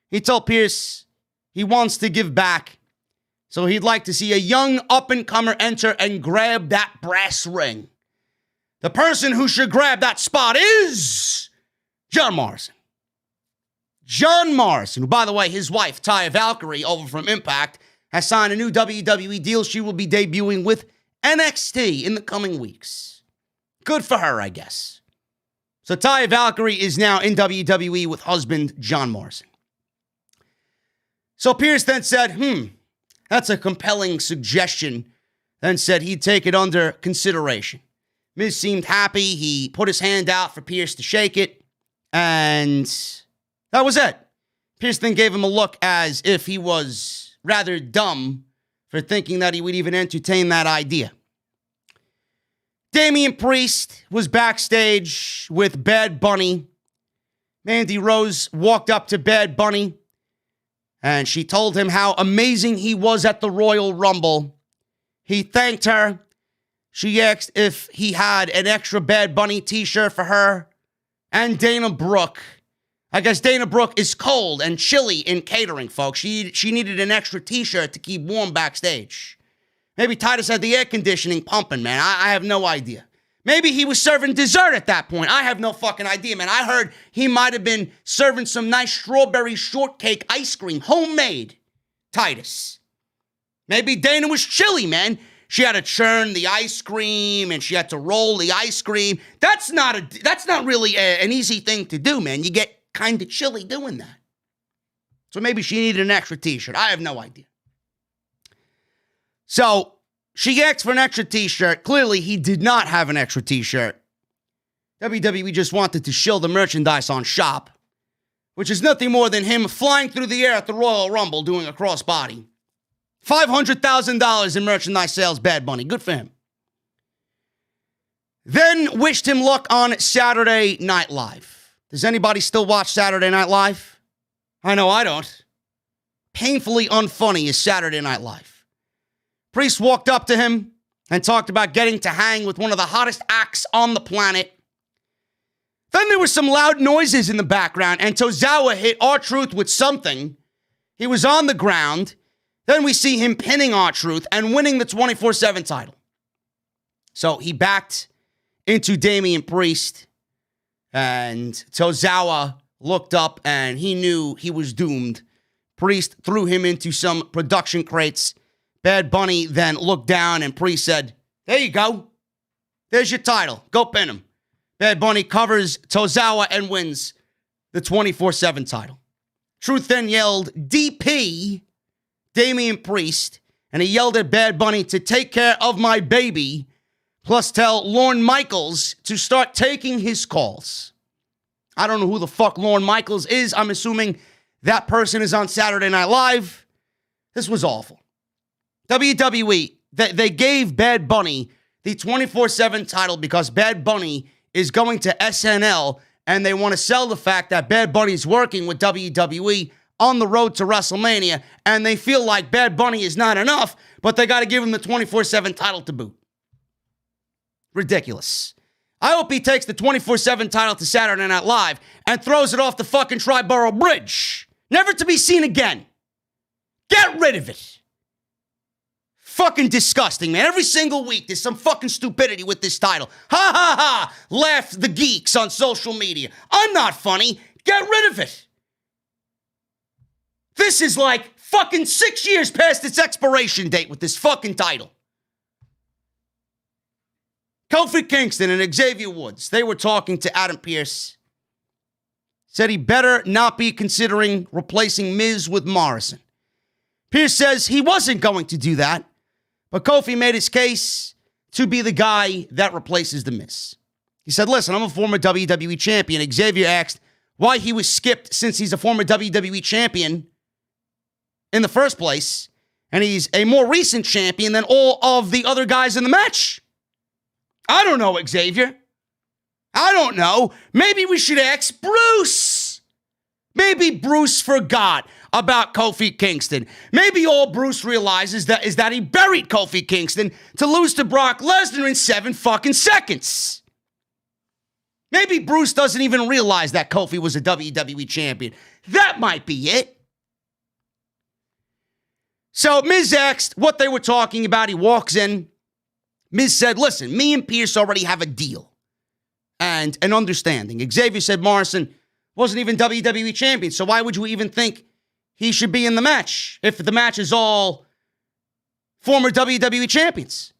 He told Pearce he wants to give back, so he'd like to see a young up-and-comer enter and grab that brass ring. The person who should grab that spot is John Morrison. John Morrison, who, by the way, his wife, Taya Valkyrie, over from Impact, has signed a new WWE deal. She will be debuting with NXT in the coming weeks. Good for her, I guess. So Taya Valkyrie is now in WWE with husband John Morrison. So Pearce then said, that's a compelling suggestion, then said he'd take it under consideration. Miz seemed happy. He put his hand out for Pearce to shake it, and that was it. Pearce then gave him a look as if he was rather dumb for thinking that he would even entertain that idea. Damian Priest was backstage with Bad Bunny. Mandy Rose walked up to Bad Bunny, and she told him how amazing he was at the Royal Rumble. He thanked her. She asked if he had an extra Bad Bunny t-shirt for her and Dana Brooke. I guess Dana Brooke is cold and chilly in catering, folks. She needed an extra t-shirt to keep warm backstage. Maybe Titus had the air conditioning pumping, man. I have no idea. Maybe he was serving dessert at that point. I have no fucking idea, man. I heard he might have been serving some nice strawberry shortcake ice cream, homemade, Titus. Maybe Dana was chilly, man. She had to churn the ice cream and she had to roll the ice cream. That's not really an easy thing to do, man. You get kind of chilly doing that. So maybe she needed an extra t-shirt. I have no idea. So she asked for an extra t-shirt. Clearly, he did not have an extra t-shirt. WWE just wanted to shill the merchandise on shop, which is nothing more than him flying through the air at the Royal Rumble doing a crossbody. $500,000 in merchandise sales, Bad Bunny. Good for him. Then wished him luck on Saturday Night Live. Does anybody still watch Saturday Night Live? I know I don't. Painfully unfunny is Saturday Night Live. Priest walked up to him and talked about getting to hang with one of the hottest acts on the planet. Then there were some loud noises in the background, and Tozawa hit R-Truth with something. He was on the ground. Then we see him pinning R-Truth and winning the 24/7 title. So he backed into Damian Priest, and Tozawa looked up and he knew he was doomed. Priest threw him into some production crates. Bad Bunny then looked down and Priest said, "There you go. There's your title. Go pin him." Bad Bunny covers Tozawa and wins the 24/7 title. Truth then yelled, "DP, Damian Priest," and he yelled at Bad Bunny to take care of my baby, plus tell Lorne Michaels to start taking his calls. I don't know who the fuck Lorne Michaels is. I'm assuming that person is on Saturday Night Live. This was awful. WWE, they gave Bad Bunny the 24/7 title because Bad Bunny is going to SNL and they want to sell the fact that Bad Bunny is working with WWE on the road to WrestleMania, and they feel like Bad Bunny is not enough, but they got to give him the 24/7 title to boot. Ridiculous. I hope he takes the 24/7 title to Saturday Night Live and throws it off the fucking Triborough Bridge, never to be seen again. Get rid of it. Fucking disgusting, man. Every single week, there's some fucking stupidity with this title. Ha ha ha! Laugh the geeks on social media. I'm not funny. Get rid of it. This is like fucking 6 years past its expiration date with this fucking title. Kofi Kingston and Xavier Woods, they were talking to Adam Pearce. Said he better not be considering replacing Miz with Morrison. Pearce says he wasn't going to do that, but Kofi made his case to be the guy that replaces The Miz. He said, listen, I'm a former WWE champion. Xavier asked why he was skipped since he's a former WWE champion in the first place, and he's a more recent champion than all of the other guys in the match. I don't know, Xavier. I don't know. Maybe we should ask Bruce. Maybe Bruce forgot about Kofi Kingston. Maybe all Bruce realizes is that he buried Kofi Kingston to lose to Brock Lesnar in 7 fucking seconds. Maybe Bruce doesn't even realize that Kofi was a WWE champion. That might be it. So Miz asked what they were talking about. He walks in. Miz said, listen, me and Pearce already have a deal and an understanding. Xavier said Morrison wasn't even WWE champion, so why would you even think he should be in the match if the match is all former WWE champions?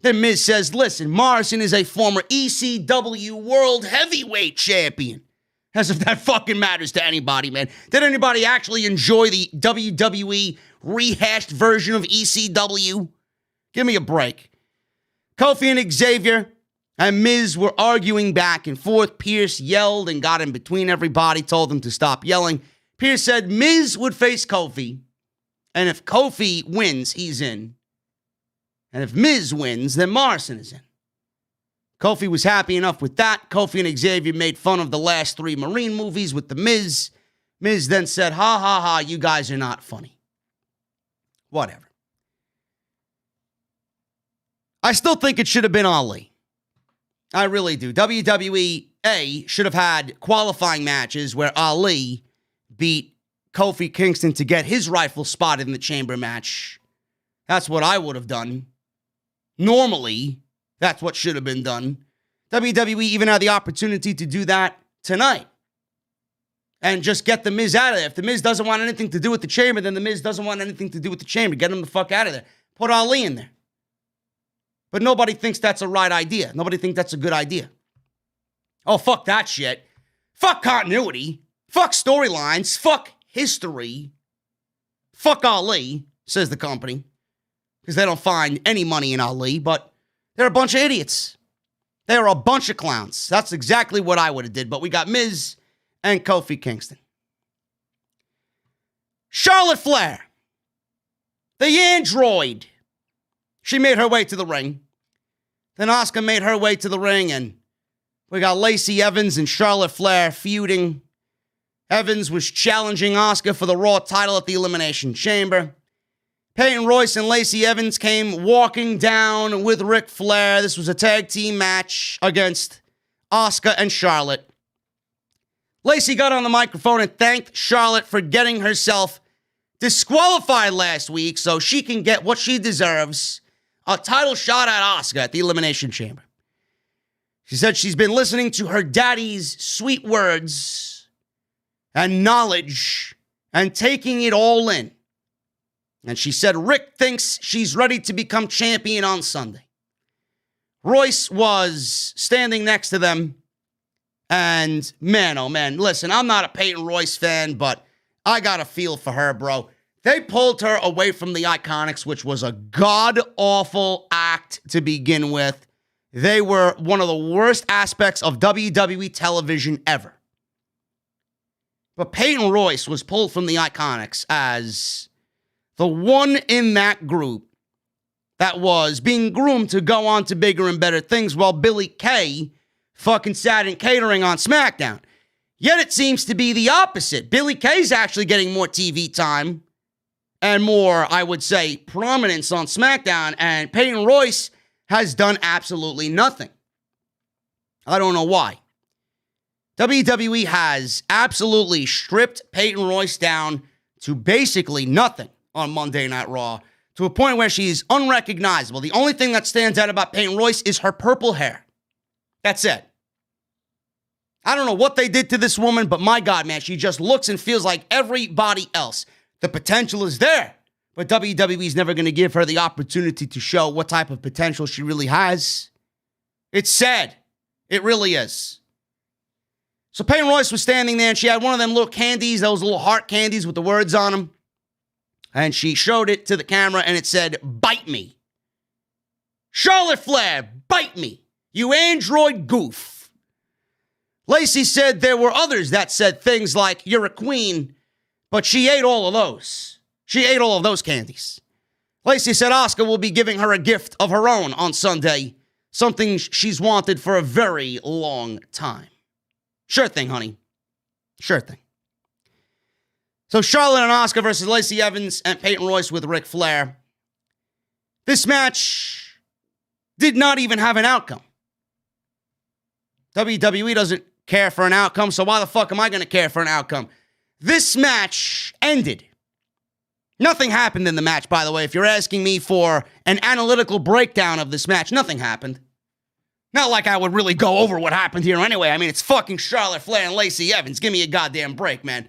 Then Miz says, listen, Morrison is a former ECW World Heavyweight Champion. As if that fucking matters to anybody, man. Did anybody actually enjoy the WWE rehashed version of ECW? Give me a break. Kofi and Xavier and Miz were arguing back and forth. Pearce yelled and got in between everybody, told them to stop yelling. Pearce said Miz would face Kofi, and if Kofi wins, he's in. And if Miz wins, then Morrison is in. Kofi was happy enough with that. Kofi and Xavier made fun of the last 3 Marine movies with the Miz. Miz then said, ha ha ha, you guys are not funny. Whatever. I still think it should have been Ali. I really do. WWE should have had qualifying matches where Ali beat Kofi Kingston to get his rightful spot in the chamber match. That's what I would have done. Normally, that's what should have been done. WWE even had the opportunity to do that tonight. And just get The Miz out of there. If The Miz doesn't want anything to do with the chamber, then The Miz doesn't want anything to do with the chamber. Get him the fuck out of there. Put Ali in there. But nobody thinks that's a right idea. Nobody thinks that's a good idea. Oh, fuck that shit. Fuck continuity. Fuck storylines. Fuck history. Fuck Ali, says the company. Because they don't find any money in Ali, but they're a bunch of idiots. They're a bunch of clowns. That's exactly what I would have did. But we got Miz and Kofi Kingston. Charlotte Flair. The android. She made her way to the ring. Then Asuka made her way to the ring, and we got Lacey Evans and Charlotte Flair feuding. Evans was challenging Asuka for the Raw title at the Elimination Chamber. Peyton, Royce, and Lacey Evans came walking down with Ric Flair. This was a tag team match against Asuka and Charlotte. Lacey got on the microphone and thanked Charlotte for getting herself disqualified last week so she can get what she deserves, a title shot at Asuka at the Elimination Chamber. She said she's been listening to her daddy's sweet words and knowledge and taking it all in. And she said Rick thinks she's ready to become champion on Sunday. Royce was standing next to them. And man, oh man, listen, I'm not a Peyton Royce fan, but I got a feel for her, bro. They pulled her away from the Iconics, which was a god-awful act to begin with. They were one of the worst aspects of WWE television ever. But Peyton Royce was pulled from the Iconics as the one in that group that was being groomed to go on to bigger and better things while Billy Kay fucking sat in catering on SmackDown. Yet it seems to be the opposite. Billy Kay's actually getting more TV time and more, I would say, prominence on SmackDown, and Peyton Royce has done absolutely nothing. I don't know why. WWE has absolutely stripped Peyton Royce down to basically nothing on Monday Night Raw to a point where she's unrecognizable. The only thing that stands out about Peyton Royce is her purple hair. That's it. I don't know what they did to this woman, but my God, man, she just looks and feels like everybody else. The potential is there, but WWE's never going to give her the opportunity to show what type of potential she really has. It's sad. It really is. So Peyton Royce was standing there, and she had one of them little candies, those little heart candies with the words on them. And she showed it to the camera, and it said, "Bite me. Charlotte Flair, bite me. You android goof." Lacey said there were others that said things like, "You're a queen," but she ate all of those. She ate all of those candies. Lacey said Asuka will be giving her a gift of her own on Sunday, something she's wanted for a very long time. Sure thing, honey. Sure thing. So Charlotte and Asuka versus Lacey Evans and Peyton Royce with Ric Flair. This match did not even have an outcome. WWE doesn't care for an outcome, so why the fuck am I going to care for an outcome? This match ended. Nothing happened in the match, by the way. If you're asking me for an analytical breakdown of this match, nothing happened. Not like I would really go over what happened here anyway. I mean, it's fucking Charlotte Flair and Lacey Evans. Give me a goddamn break, man.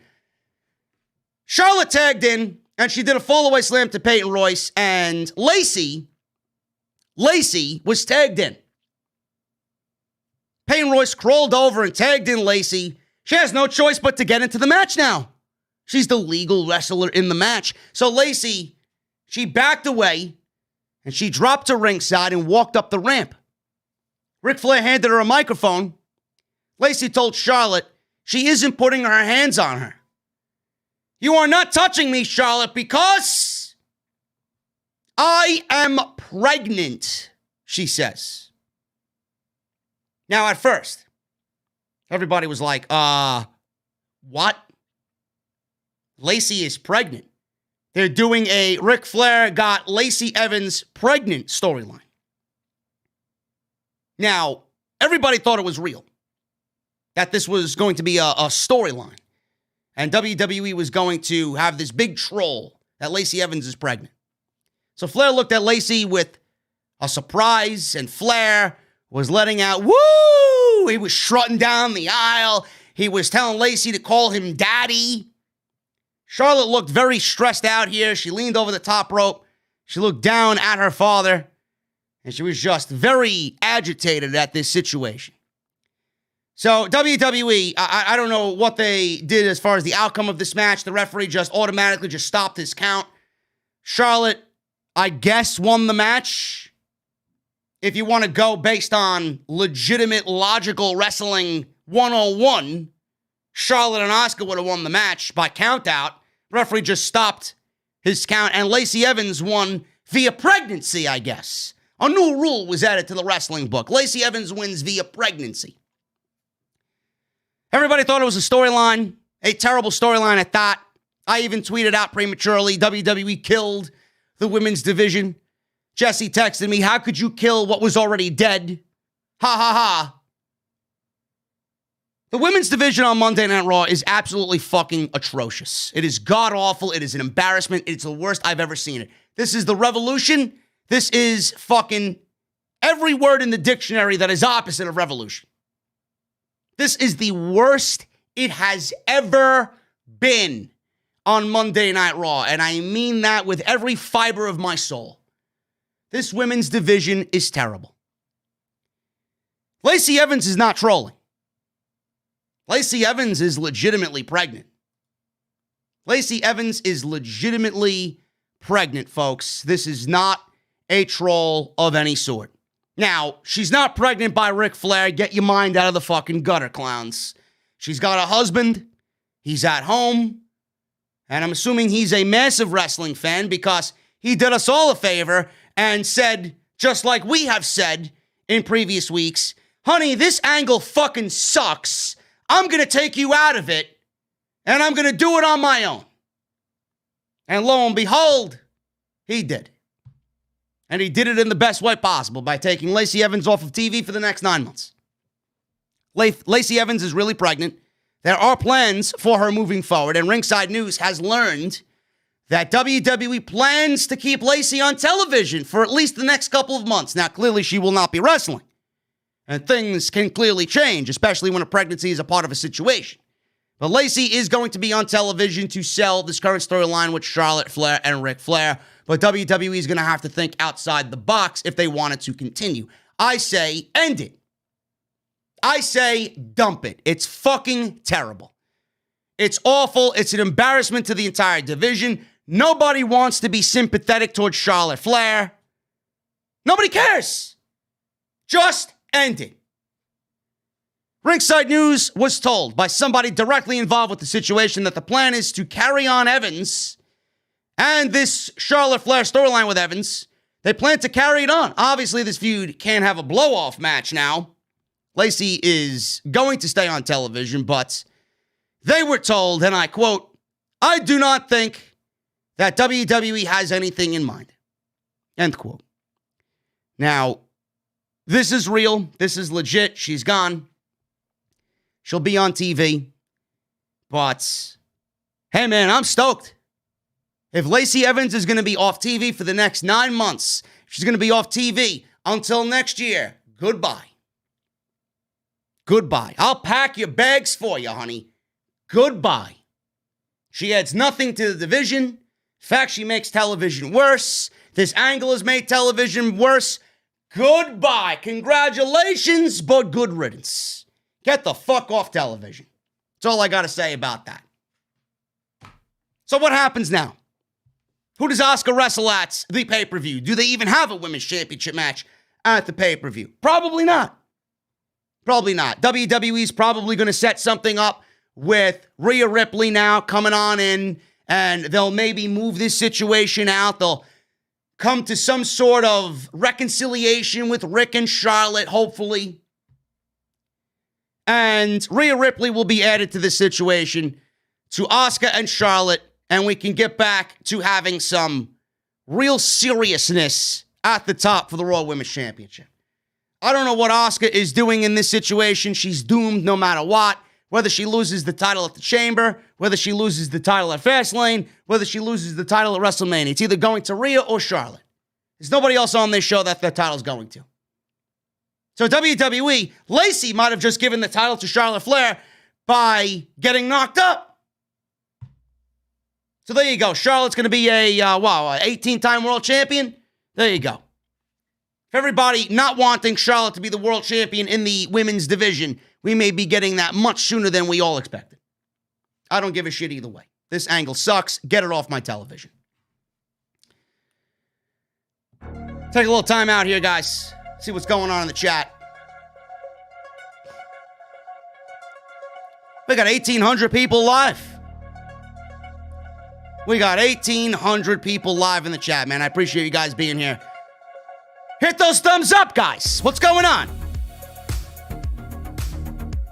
Charlotte tagged in, and she did a fallaway slam to Peyton Royce, and Lacey was tagged in. Peyton Royce crawled over and tagged in Lacey. She has no choice but to get into the match now. She's the legal wrestler in the match. So Lacey, she backed away, and she dropped to ringside and walked up the ramp. Ric Flair handed her a microphone. Lacey told Charlotte she isn't putting her hands on her. "You are not touching me, Charlotte, because I am pregnant," she says. Now, at first, everybody was like, what? Lacey is pregnant. They're doing a Ric Flair got Lacey Evans pregnant storyline. Now, everybody thought it was real, that this was going to be a storyline, and WWE was going to have this big troll that Lacey Evans is pregnant. So Flair looked at Lacey with a surprise, and Flair was letting out, woo! He was strutting down the aisle. He was telling Lacey to call him daddy. Charlotte looked very stressed out here. She leaned over the top rope. She looked down at her father, and she was just very agitated at this situation. So WWE, I don't know what they did as far as the outcome of this match. The referee just automatically just stopped his count. Charlotte, I guess, won the match. If you want to go based on legitimate, logical wrestling 101, Charlotte and Asuka would have won the match by countout. The referee just stopped his count, and Lacey Evans won via pregnancy, I guess. A new rule was added to the wrestling book. Lacey Evans wins via pregnancy. Everybody thought it was a storyline, a terrible storyline at that. I even tweeted out prematurely, WWE killed the women's division. Jesse texted me, "How could you kill what was already dead?" Ha ha ha. The women's division on Monday Night Raw is absolutely fucking atrocious. It is god-awful. It is an embarrassment. It's the worst I've ever seen it. This is the revolution. This is fucking every word in the dictionary that is opposite of revolution. This is the worst it has ever been on Monday Night Raw, and I mean that with every fiber of my soul. This women's division is terrible. Lacey Evans is not trolling. Lacey Evans is legitimately pregnant. Lacey Evans is legitimately pregnant, folks. This is not a troll of any sort. Now, she's not pregnant by Ric Flair. Get your mind out of the fucking gutter, clowns. She's got a husband. He's at home. And I'm assuming he's a massive wrestling fan because he did us all a favor and said, just like we have said in previous weeks, "Honey, this angle fucking sucks. I'm going to take you out of it, and I'm going to do it on my own." And lo and behold, he did. And he did it in the best way possible by taking Lacey Evans off of TV for the next 9 months. Lacey Evans is really pregnant. There are plans for her moving forward, and Ringside News has learned that WWE plans to keep Lacey on television for at least the next couple of months. Now, clearly she will not be wrestling. And things can clearly change, especially when a pregnancy is a part of a situation. But Lacey is going to be on television to sell this current storyline with Charlotte Flair and Ric Flair. But WWE is going to have to think outside the box if they want it to continue. I say end it. I say dump it. It's fucking terrible. It's awful. It's an embarrassment to the entire division. Nobody wants to be sympathetic towards Charlotte Flair. Nobody cares. Just end it. Ringside News was told by somebody directly involved with the situation that the plan is to carry on Evans and this Charlotte Flair storyline with Evans. They plan to carry it on. Obviously, this feud can't have a blow-off match now. Lacey is going to stay on television, but they were told, and I quote, "I do not think that WWE has anything in mind." End quote. Now, this is real. This is legit. She's gone. She'll be on TV. But, hey, man, I'm stoked. If Lacey Evans is going to be off TV for the next 9 months, she's going to be off TV until next year. Goodbye. Goodbye. I'll pack your bags for you, honey. Goodbye. She adds nothing to the division. In fact, she makes television worse. This angle has made television worse. Goodbye. Congratulations, but good riddance. Get the fuck off television. That's all I got to say about that. So what happens now? Who does Asuka wrestle at the pay-per-view? Do they even have a women's championship match at the pay-per-view? Probably not. Probably not. WWE's probably going to set something up with Rhea Ripley now coming on in, and they'll maybe move this situation out. They'll come to some sort of reconciliation with Rick and Charlotte, hopefully. And Rhea Ripley will be added to this situation to Asuka and Charlotte, and we can get back to having some real seriousness at the top for the Raw Women's Championship. I don't know what Asuka is doing in this situation. She's doomed no matter what. Whether she loses the title at the Chamber, whether she loses the title at Fastlane, whether she loses the title at WrestleMania. It's either going to Rhea or Charlotte. There's nobody else on this show that the title's going to. So WWE, Lacey might have just given the title to Charlotte Flair by getting knocked up. So there you go. Charlotte's going to be a 18-time world champion. There you go. For everybody not wanting Charlotte to be the world champion in the women's division, we may be getting that much sooner than we all expected. I don't give a shit either way. This angle sucks. Get it off my television. Take a little time out here, guys. See what's going on in the chat. We got 1,800 people live. We got 1,800 people live in the chat, man. I appreciate you guys being here. Hit those thumbs up, guys. What's going on?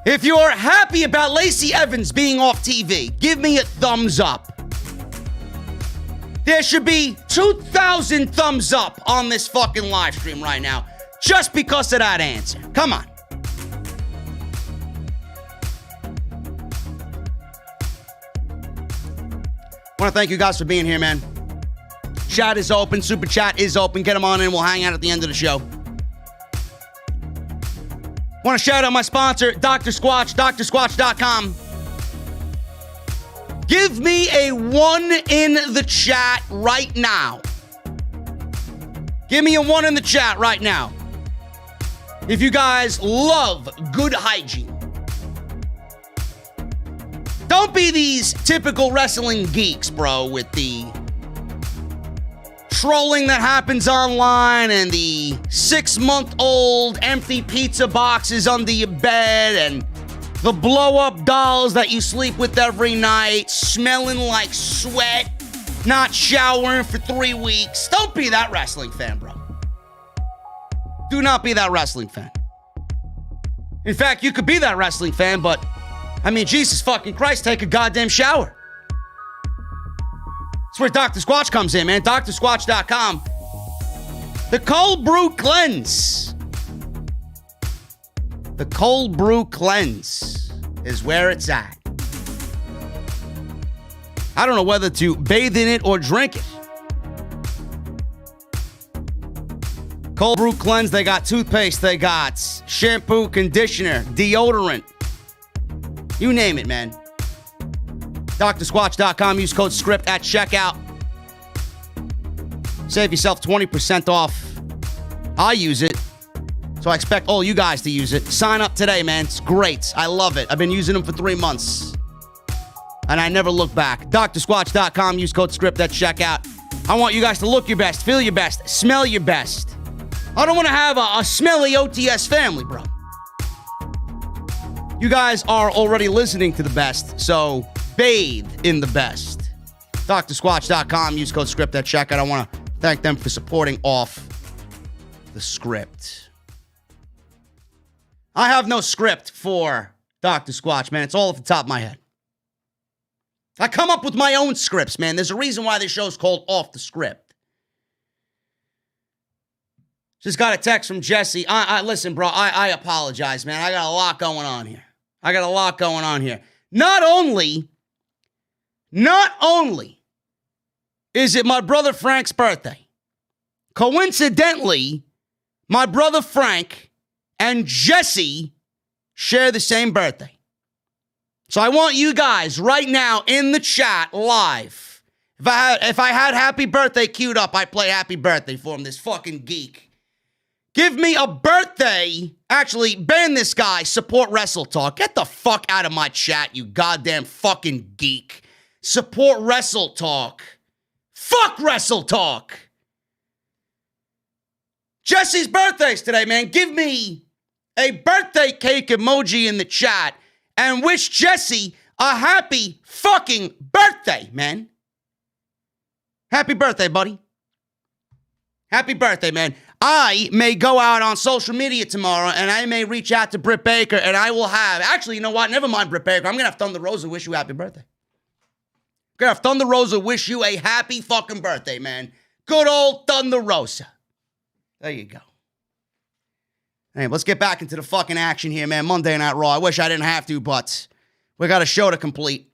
If you're happy about Lacey Evans being off TV, give me a thumbs up. There should be 2,000 thumbs up on this fucking live stream right now, just because of that answer. Come on. I want to thank you guys for being here, man. Chat is open. Super chat is open. Get them on in. We'll hang out at the end of the show. Want to shout out my sponsor, Dr. Squatch, drsquatch.com. Give me a 1 in the chat right now. Give me a 1 in the chat right now. If you guys love good hygiene. Don't be these typical wrestling geeks, bro, with the trolling that happens online and the 6-month-old empty pizza boxes under your bed and the blow-up dolls that you sleep with every night, smelling like sweat, not showering for 3 weeks. Don't be that wrestling fan, bro. Do not be that wrestling fan. In fact, you could be that wrestling fan, but, I mean, Jesus fucking Christ, take a goddamn shower. That's where Dr. Squatch comes in, man. drsquatch.com. The Cold Brew Cleanse. The Cold Brew Cleanse is where it's at. I don't know whether to bathe in it or drink it. Cold Brew Cleanse, they got toothpaste, they got shampoo, conditioner, deodorant. You name it, man. DrSquatch.com, use code SCRIPT at checkout. Save yourself 20% off. I use it, so I expect all you guys to use it. Sign up today, man. It's great. I love it. I've been using them for 3 months, and I never look back. DrSquatch.com, use code SCRIPT at checkout. I want you guys to look your best, feel your best, smell your best. I don't want to have a smelly OTS family, bro. You guys are already listening to the best, so bathe in the best. DrSquatch.com, use code SCRIPT at checkout. I want to thank them for supporting off the script. I have no script for Dr. Squatch, man. It's all off the top of my head. I come up with my own scripts, man. There's a reason why this show's called Off the Script. Just got a text from Jesse. Listen, bro, I apologize, man. I got a lot going on here. Not only is it my brother Frank's birthday, coincidentally, my brother Frank and Jesse share the same birthday. So I want you guys right now in the chat live. If I had happy birthday queued up, I'd play happy birthday for him, this fucking geek. Give me a birthday. Actually, ban this guy. Support Wrestle Talk. Get the fuck out of my chat, you goddamn fucking geek. Support Wrestle Talk. Fuck Wrestle Talk. Jesse's birthday's today, man. Give me a birthday cake emoji in the chat and wish Jesse a happy fucking birthday, man. Happy birthday, buddy. Happy birthday, man. I may go out on social media tomorrow and I may reach out to Britt Baker and I will have, actually, you know what? Never mind Britt Baker. I'm going to have Thunder Rosa wish you a happy birthday. Going to have Thunder Rosa wish you a happy fucking birthday, man. Good old Thunder Rosa. There you go. Hey, let's get back into the fucking action here, man. Monday Night Raw. I wish I didn't have to, but we got a show to complete.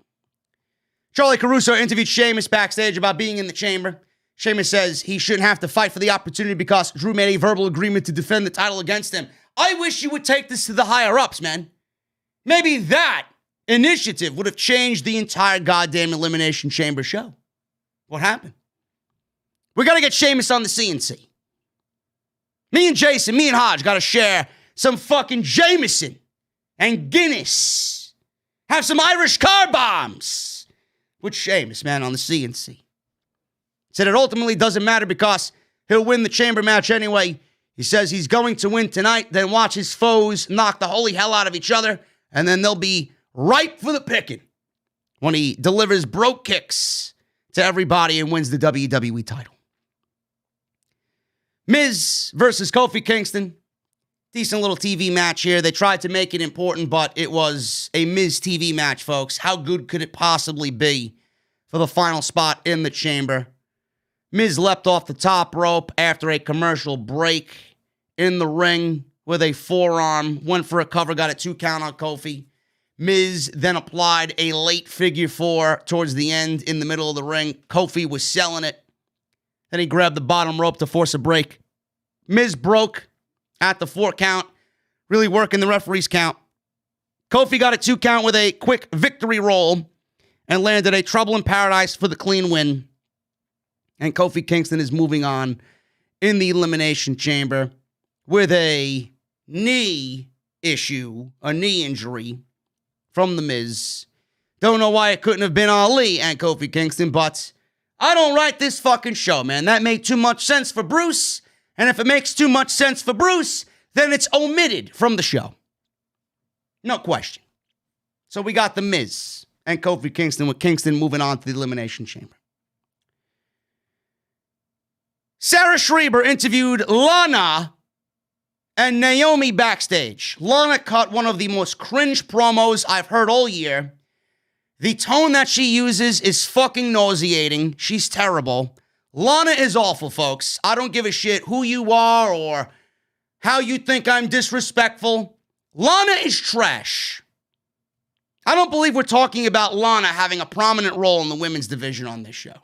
Charlie Caruso interviewed Sheamus backstage about being in the chamber. Sheamus says he shouldn't have to fight for the opportunity because Drew made a verbal agreement to defend the title against him. I wish you would take this to the higher-ups, man. Maybe that initiative would have changed the entire goddamn Elimination Chamber show. What happened? We got to get Sheamus on the CNC. Me and Jason, me and Hodge got to share some fucking Jameson and Guinness. Have some Irish car bombs with Sheamus, man, on the CNC. Said it ultimately doesn't matter because he'll win the chamber match anyway. He says he's going to win tonight, then watch his foes knock the holy hell out of each other, and then they'll be ripe for the picking when he delivers broke kicks to everybody and wins the WWE title. Miz versus Kofi Kingston. Decent little TV match here. They tried to make it important, but it was a Miz TV match, folks. How good could it possibly be for the final spot in the chamber? Miz leapt off the top rope after a commercial break in the ring with a forearm. Went for a cover, got a 2 count on Kofi. Miz then applied a late figure 4 towards the end in the middle of the ring. Kofi was selling it. Then he grabbed the bottom rope to force a break. Miz broke at the 4 count, really working the referee's count. Kofi got a 2 count with a quick victory roll and landed a Trouble in Paradise for the clean win. And Kofi Kingston is moving on in the Elimination Chamber with a knee issue, a knee injury from The Miz. Don't know why it couldn't have been Ali and Kofi Kingston, but I don't write this fucking show, man. That made too much sense for Bruce. And if it makes too much sense for Bruce, then it's omitted from the show. No question. So we got The Miz and Kofi Kingston, with Kingston moving on to the Elimination Chamber. Sarah Schreiber interviewed Lana and Naomi backstage. Lana cut one of the most cringe promos I've heard all year. The tone that she uses is fucking nauseating. She's terrible. Lana is awful, folks. I don't give a shit who you are or how you think I'm disrespectful. Lana is trash. I don't believe we're talking about Lana having a prominent role in the women's division on this show.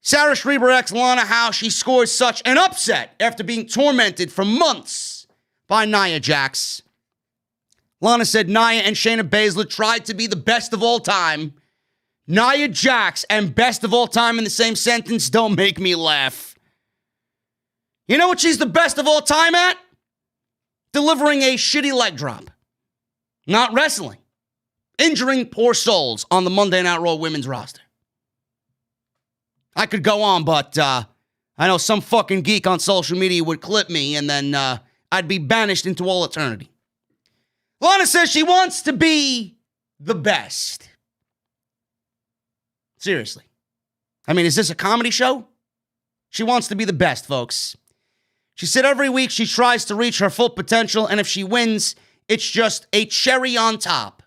Sarah Schreiber asks Lana how she scored such an upset after being tormented for months by Nia Jax. Lana said Nia and Shayna Baszler tried to be the best of all time. Nia Jax and best of all time in the same sentence don't make me laugh. You know what she's the best of all time at? Delivering a shitty leg drop. Not wrestling. Injuring poor souls on the Monday Night Raw women's roster. I could go on, but I know some fucking geek on social media would clip me and then I'd be banished into all eternity. Lana says she wants to be the best. Seriously. I mean, is this a comedy show? She wants to be the best, folks. She said every week she tries to reach her full potential, and if she wins, it's just a cherry on top.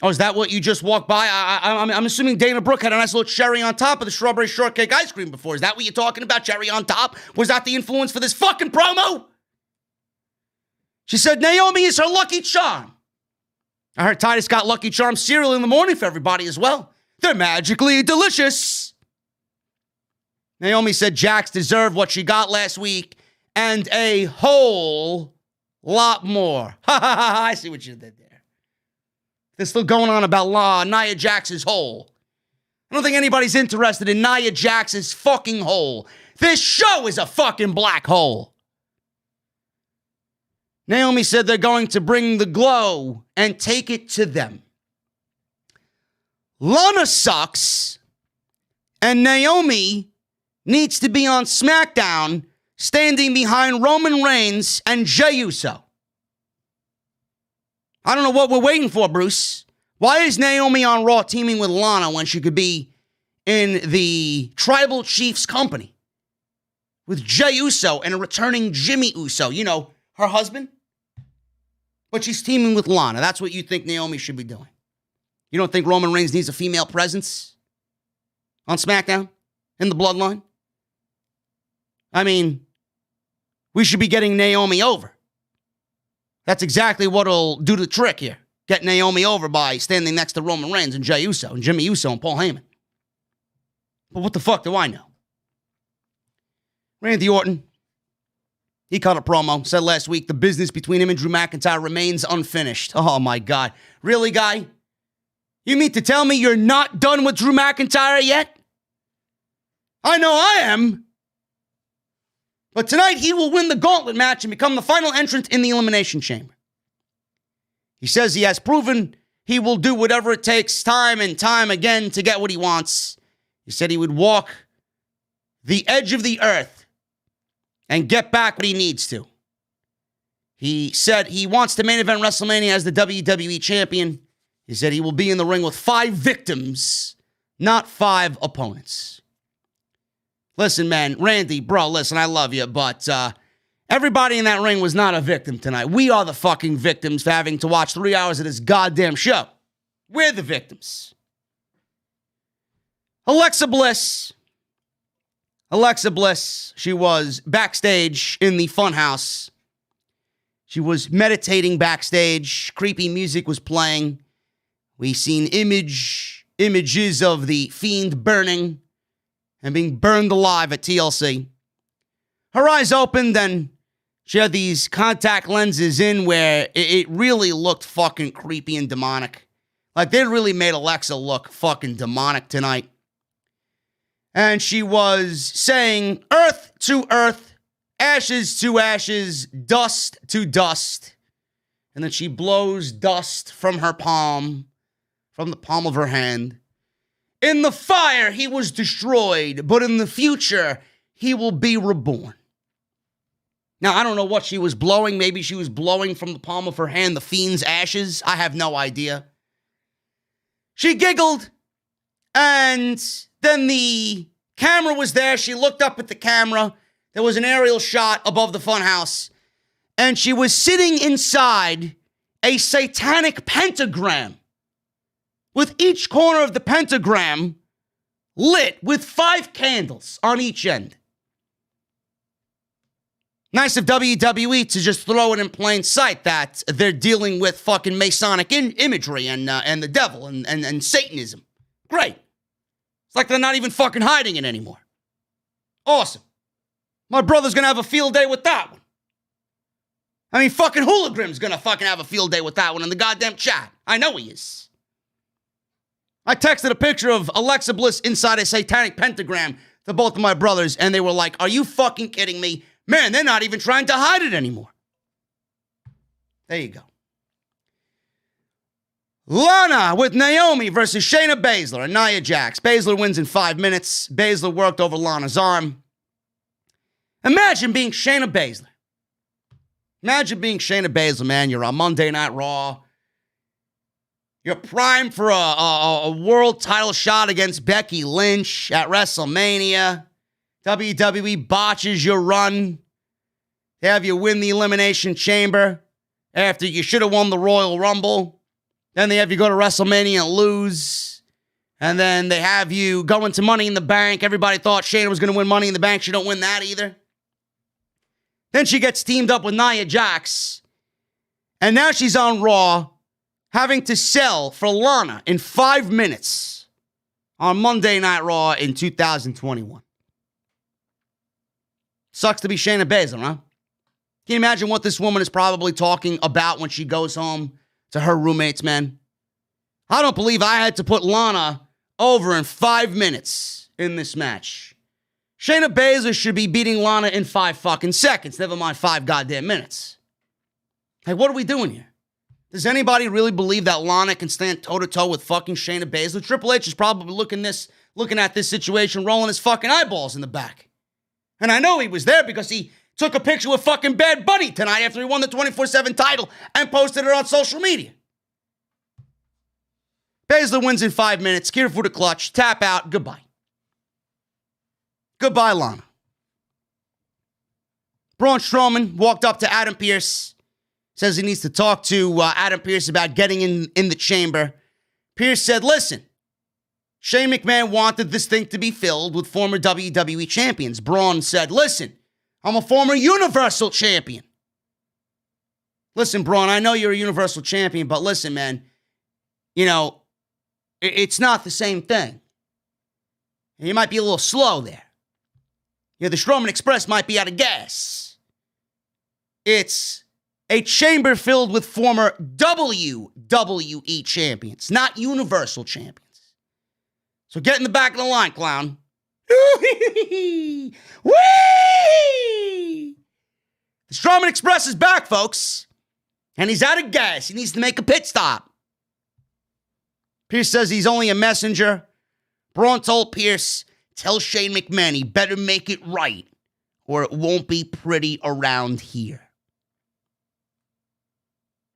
Oh, is that what you just walked by? I'm assuming Dana Brooke had a nice little cherry on top of the strawberry shortcake ice cream before. Is that what you're talking about, cherry on top? Was that the influence for this fucking promo? She said Naomi is her lucky charm. I heard Titus got Lucky Charms cereal in the morning for everybody as well. They're magically delicious. Naomi said Jax deserved what she got last week and a whole lot more. Ha ha ha, I see what you did there. They're still going on about Nia Jax's hole. I don't think anybody's interested in Nia Jax's fucking hole. This show is a fucking black hole. Naomi said they're going to bring the glow and take it to them. Lana sucks, and Naomi needs to be on SmackDown standing behind Roman Reigns and Jey Uso. I don't know what we're waiting for, Bruce. Why is Naomi on Raw teaming with Lana when she could be in the Tribal Chiefs company with Jey Uso and a returning Jimmy Uso, you know, her husband? But she's teaming with Lana. That's what you think Naomi should be doing. You don't think Roman Reigns needs a female presence on SmackDown in the bloodline? I mean, we should be getting Naomi over. That's exactly what'll do the trick here. Get Naomi over by standing next to Roman Reigns and Jey Uso and Jimmy Uso and Paul Heyman. But what the fuck do I know? Randy Orton, he cut a promo, said last week the business between him and Drew McIntyre remains unfinished. Oh my God. Really, guy? You mean to tell me you're not done with Drew McIntyre yet? I know I am. But tonight he will win the Gauntlet match and become the final entrant in the Elimination Chamber. He says he has proven he will do whatever it takes time and time again to get what he wants. He said he would walk the edge of the earth and get back what he needs to. He said he wants to main event WrestleMania as the WWE champion. He said he will be in the ring with 5 victims, not 5 opponents. Listen, man, Randy, bro, listen, I love you, but everybody in that ring was not a victim tonight. We are the fucking victims for having to watch 3 hours of this goddamn show. We're the victims. Alexa Bliss, she was backstage in the funhouse. She was meditating backstage. Creepy music was playing. We seen images of the Fiend burning and being burned alive at TLC. Her eyes opened and she had these contact lenses in where it really looked fucking creepy and demonic. Like they really made Alexa look fucking demonic tonight. And she was saying earth to earth, ashes to ashes, dust to dust. And then she blows dust from her palm, from the palm of her hand. In the fire, he was destroyed, but in the future, he will be reborn. Now, I don't know what she was blowing. Maybe she was blowing from the palm of her hand the Fiend's ashes. I have no idea. She giggled, and then the camera was there. She looked up at the camera. There was an aerial shot above the funhouse, and she was sitting inside a satanic pentagram, with each corner of the pentagram lit with 5 candles on each end. Nice of WWE to just throw it in plain sight that they're dealing with fucking Masonic imagery and the devil and Satanism. Great. It's like they're not even fucking hiding it anymore. Awesome. My brother's gonna have a field day with that one. I mean, fucking Hoolagrim's gonna fucking have a field day with that one in the goddamn chat. I know he is. I texted a picture of Alexa Bliss inside a satanic pentagram to both of my brothers, and they were like, are you fucking kidding me? Man, they're not even trying to hide it anymore. There you go. Lana with Naomi versus Shayna Baszler and Nia Jax. Baszler wins in 5 minutes. Baszler worked over Lana's arm. Imagine being Shayna Baszler. Imagine being Shayna Baszler, man. You're on Monday Night Raw. You're primed for a world title shot against Becky Lynch at WrestleMania. WWE botches your run. They have you win the Elimination Chamber after you should have won the Royal Rumble. Then they have you go to WrestleMania and lose. And then they have you go into Money in the Bank. Everybody thought Shayna was going to win Money in the Bank. She don't win that either. Then she gets teamed up with Nia Jax. And now she's on Raw having to sell for Lana in 5 minutes on Monday Night Raw in 2021. Sucks to be Shayna Baszler, huh? Can you imagine what this woman is probably talking about when she goes home to her roommates, man? I don't believe I had to put Lana over in 5 minutes in this match. Shayna Baszler should be beating Lana in 5 fucking seconds, never mind 5 goddamn minutes. Hey, what are we doing here? Does anybody really believe that Lana can stand toe-to-toe with fucking Shayna Baszler? Triple H is probably looking at this situation, rolling his fucking eyeballs in the back. And I know he was there because he took a picture with fucking Bad Bunny tonight after he won the 24/7 title and posted it on social media. Baszler wins in 5 minutes, gear for the clutch, tap out, goodbye. Goodbye, Lana. Braun Strowman walked up to Adam Pearce, says he needs to talk to Adam Pearce about getting in the chamber. Pearce said, listen, Shane McMahon wanted this thing to be filled with former WWE champions. Braun said, listen, I'm a former Universal Champion. Listen, Braun, I know you're a Universal Champion, but listen, man, you know, it's not the same thing. You might be a little slow there. The Strowman Express might be out of gas. It's a chamber filled with former WWE champions, not Universal champions. So get in the back of the line, clown. Whee! The Strowman Express is back, folks. And he's out of gas. He needs to make a pit stop. Pearce says he's only a messenger. Braun told Pearce, tell Shane McMahon he better make it right, or it won't be pretty around here.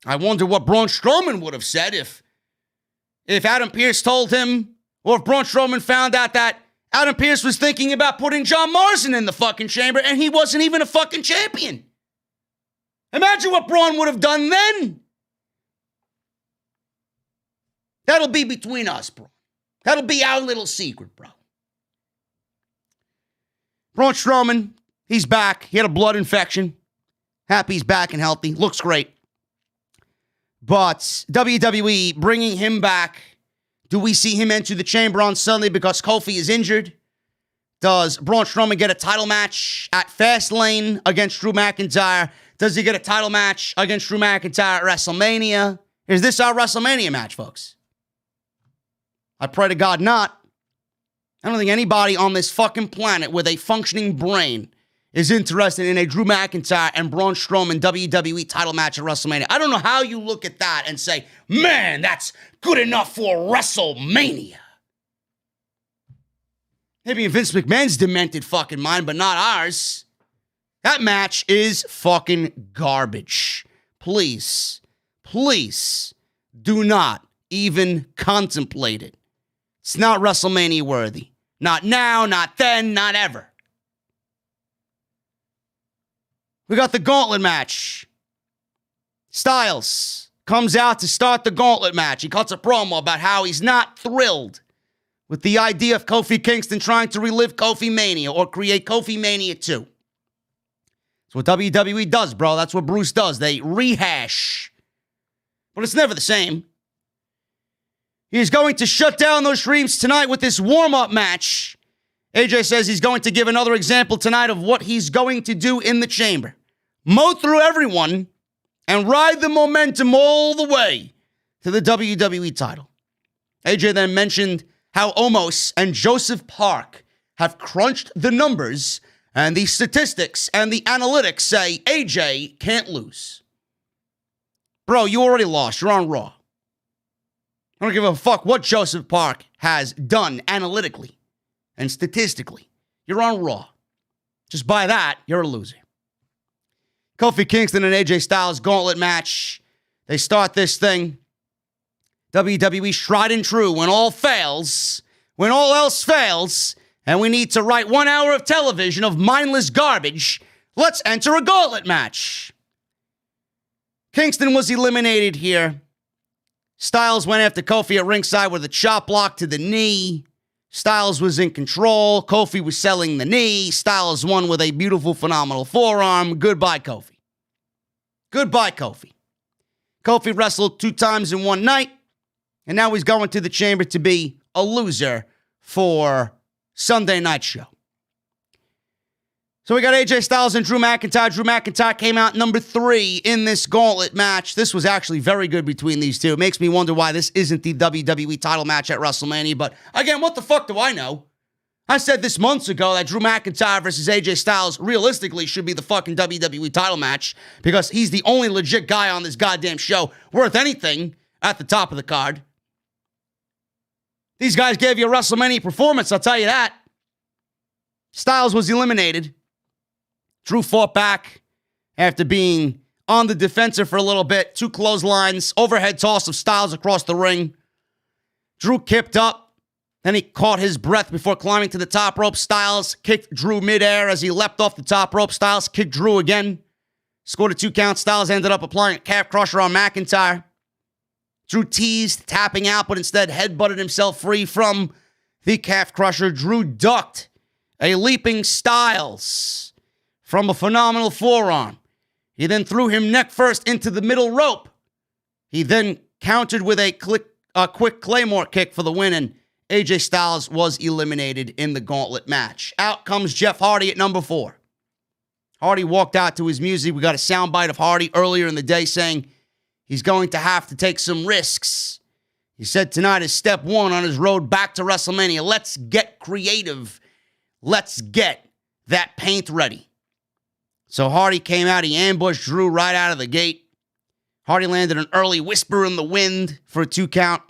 I wonder what Braun Strowman would have said if Adam Pearce told him, or if Braun Strowman found out that Adam Pearce was thinking about putting John Morrison in the fucking chamber and he wasn't even a fucking champion. Imagine what Braun would have done then. That'll be between us, bro. That'll be our little secret, bro. Braun Strowman, he's back. He had a blood infection. Happy he's back and healthy. Looks great. But WWE bringing him back. Do we see him enter the chamber on Sunday because Kofi is injured? Does Braun Strowman get a title match at Fastlane against Drew McIntyre? Does he get a title match against Drew McIntyre at WrestleMania? Is this our WrestleMania match, folks? I pray to God not. I don't think anybody on this fucking planet with a functioning brain is interested in a Drew McIntyre and Braun Strowman WWE title match at WrestleMania. I don't know how you look at that and say, man, that's good enough for WrestleMania. Maybe in Vince McMahon's demented fucking mind, but not ours. That match is fucking garbage. Please, please do not even contemplate it. It's not WrestleMania worthy. Not now, not then, not ever. We got the Gauntlet Match. Styles comes out to start the Gauntlet Match. He cuts a promo about how he's not thrilled with the idea of Kofi Kingston trying to relive Kofi Mania or create Kofi Mania 2. That's what WWE does, bro. That's what Bruce does. They rehash. But it's never the same. He's going to shut down those streams tonight with this warm-up match. AJ says he's going to give another example tonight of what he's going to do in the chamber. Mow through everyone and ride the momentum all the way to the WWE title. AJ then mentioned how Omos and Joseph Park have crunched the numbers and the statistics and the analytics say AJ can't lose. Bro, you already lost. You're on Raw. I don't give a fuck what Joseph Park has done analytically and statistically. You're on Raw. Just by that, you're a loser. Kofi Kingston and AJ Styles gauntlet match. They start this thing. WWE tried and true. When all fails, when all else fails, and we need to write 1 hour of television of mindless garbage, let's enter a gauntlet match. Kingston was eliminated here. Styles went after Kofi at ringside with a chop block to the knee. Styles was in control. Kofi was selling the knee. Styles won with a beautiful, phenomenal forearm. Goodbye, Kofi. Goodbye, Kofi. Kofi wrestled 2 times in one night, and now he's going to the chamber to be a loser for Sunday night show. So we got AJ Styles and Drew McIntyre. Drew McIntyre came out number 3 in this gauntlet match. This was actually very good between these two. It makes me wonder why this isn't the WWE title match at WrestleMania. But again, what the fuck do I know? I said this months ago that Drew McIntyre versus AJ Styles realistically should be the fucking WWE title match because he's the only legit guy on this goddamn show worth anything at the top of the card. These guys gave you a WrestleMania performance, I'll tell you that. Styles was eliminated. Drew fought back after being on the defensive for a little bit. 2 clotheslines, overhead toss of Styles across the ring. Drew kicked up. Then he caught his breath before climbing to the top rope. Styles kicked Drew midair as he leapt off the top rope. Styles kicked Drew again. Scored a 2 count. Styles ended up applying a calf crusher on McIntyre. Drew teased, tapping out, but instead headbutted himself free from the calf crusher. Drew ducked a leaping Styles from a phenomenal forearm. He then threw him neck first into the middle rope. He then countered with a quick Claymore kick for the win, and AJ Styles was eliminated in the gauntlet match. Out comes Jeff Hardy at number 4. Hardy walked out to his music. We got a soundbite of Hardy earlier in the day saying he's going to have to take some risks. He said tonight is step 1 on his road back to WrestleMania. Let's get creative. Let's get that paint ready. So Hardy came out. He ambushed Drew right out of the gate. Hardy landed an early whisper in the wind for a 2 count.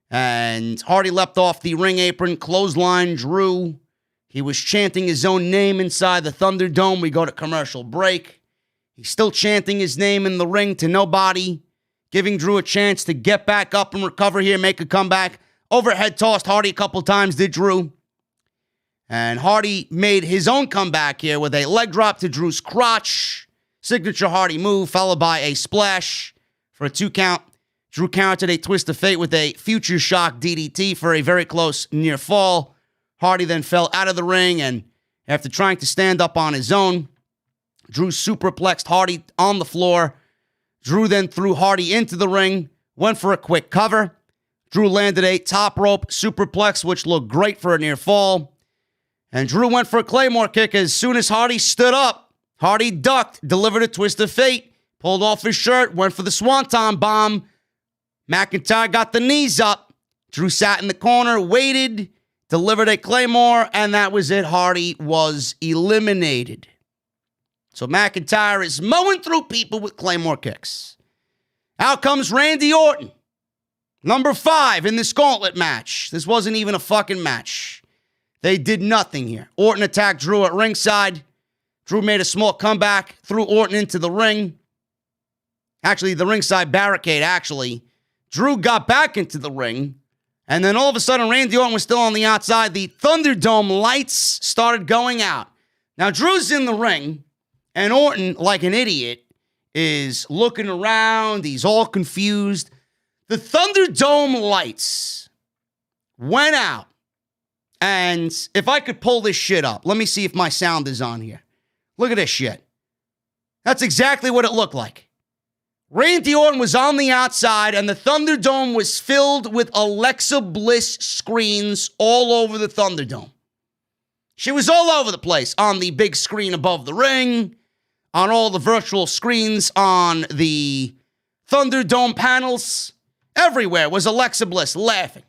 And Hardy leapt off the ring apron, clothesline Drew. He was chanting his own name inside the Thunderdome. We go to commercial break. He's still chanting his name in the ring to nobody, giving Drew a chance to get back up and recover here, make a comeback. Overhead tossed Hardy a couple times, did Drew. And Hardy made his own comeback here with a leg drop to Drew's crotch. Signature Hardy move, followed by a splash for a 2 count. Drew countered a twist of fate with a future shock DDT for a very close near fall. Hardy then fell out of the ring, and after trying to stand up on his own, Drew superplexed Hardy on the floor. Drew then threw Hardy into the ring, went for a quick cover. Drew landed a top rope superplex, which looked great for a near fall. And Drew went for a Claymore kick as soon as Hardy stood up. Hardy ducked, delivered a twist of fate, pulled off his shirt, went for the Swanton bomb. McIntyre got the knees up. Drew sat in the corner, waited, delivered a Claymore, and that was it. Hardy was eliminated. So McIntyre is mowing through people with Claymore kicks. Out comes Randy Orton, number 5 in this gauntlet match. This wasn't even a fucking match. They did nothing here. Orton attacked Drew at ringside. Drew made a small comeback, threw Orton into the ring. Actually, the ringside barricade, actually. Drew got back into the ring, and then all of a sudden, Randy Orton was still on the outside. The Thunderdome lights started going out. Now, Drew's in the ring, and Orton, like an idiot, is looking around. He's all confused. The Thunderdome lights went out. And if I could pull this shit up, let me see if my sound is on here. Look at this shit. That's exactly what it looked like. Randy Orton was on the outside, and the Thunderdome was filled with Alexa Bliss screens all over the Thunderdome. She was all over the place on the big screen above the ring, on all the virtual screens on the Thunderdome panels. Everywhere was Alexa Bliss laughing.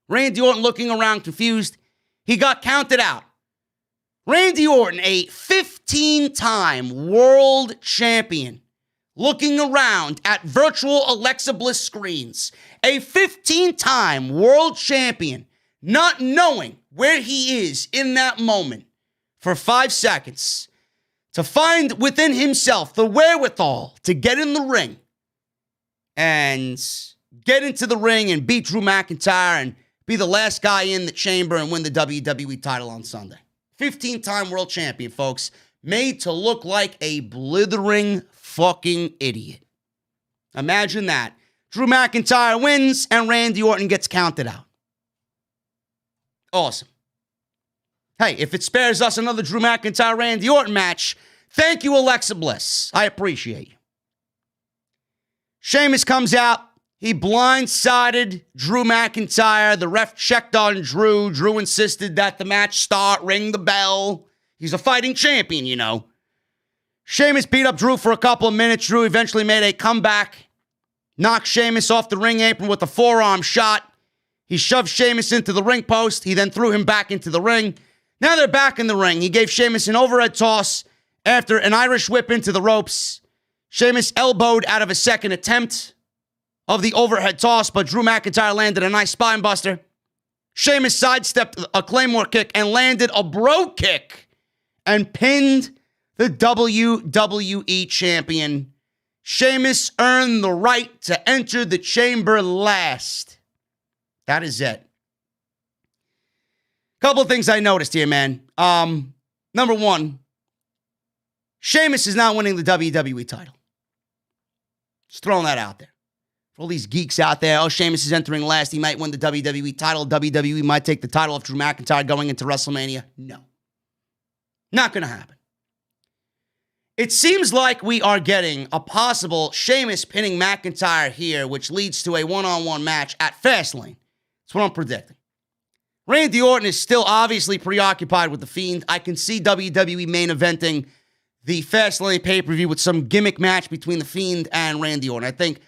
Randy Orton looking around confused. He got counted out. Randy Orton, a 15-time world champion, looking around at virtual Alexa Bliss screens. A 15-time world champion, not knowing where he is in that moment for 5 seconds, to find within himself the wherewithal to get in the ring and get into the ring and beat Drew McIntyre and be the last guy in the chamber and win the WWE title on Sunday. 15-time world champion, folks. Made to look like a blithering fucking idiot. Imagine that. Drew McIntyre wins and Randy Orton gets counted out. Awesome. Hey, if it spares us another Drew McIntyre Randy Orton match, thank you, Alexa Bliss. I appreciate you. Sheamus comes out. He blindsided Drew McIntyre. The ref checked on Drew. Drew insisted that the match start, ring the bell. He's a fighting champion, you know. Sheamus beat up Drew for a couple of minutes. Drew eventually made a comeback, knocked Sheamus off the ring apron with a forearm shot. He shoved Sheamus into the ring post. He then threw him back into the ring. Now they're back in the ring. He gave Sheamus an overhead toss after an Irish whip into the ropes. Sheamus elbowed out of a second attempt of the overhead toss, but Drew McIntyre landed a nice spine buster. Sheamus sidestepped a Claymore kick and landed a bro kick and pinned the WWE champion. Sheamus earned the right to enter the chamber last. That is it. Couple of things I noticed here, man. Number one, Sheamus is not winning the WWE title. Just throwing that out there. For all these geeks out there, oh, Sheamus is entering last. He might win the WWE title. WWE might take the title off Drew McIntyre going into WrestleMania. No. Not going to happen. It seems like we are getting a possible Sheamus pinning McIntyre here, which leads to a one-on-one match at Fastlane. That's what I'm predicting. Randy Orton is still obviously preoccupied with The Fiend. I can see WWE main eventing the Fastlane pay-per-view with some gimmick match between The Fiend and Randy Orton. I think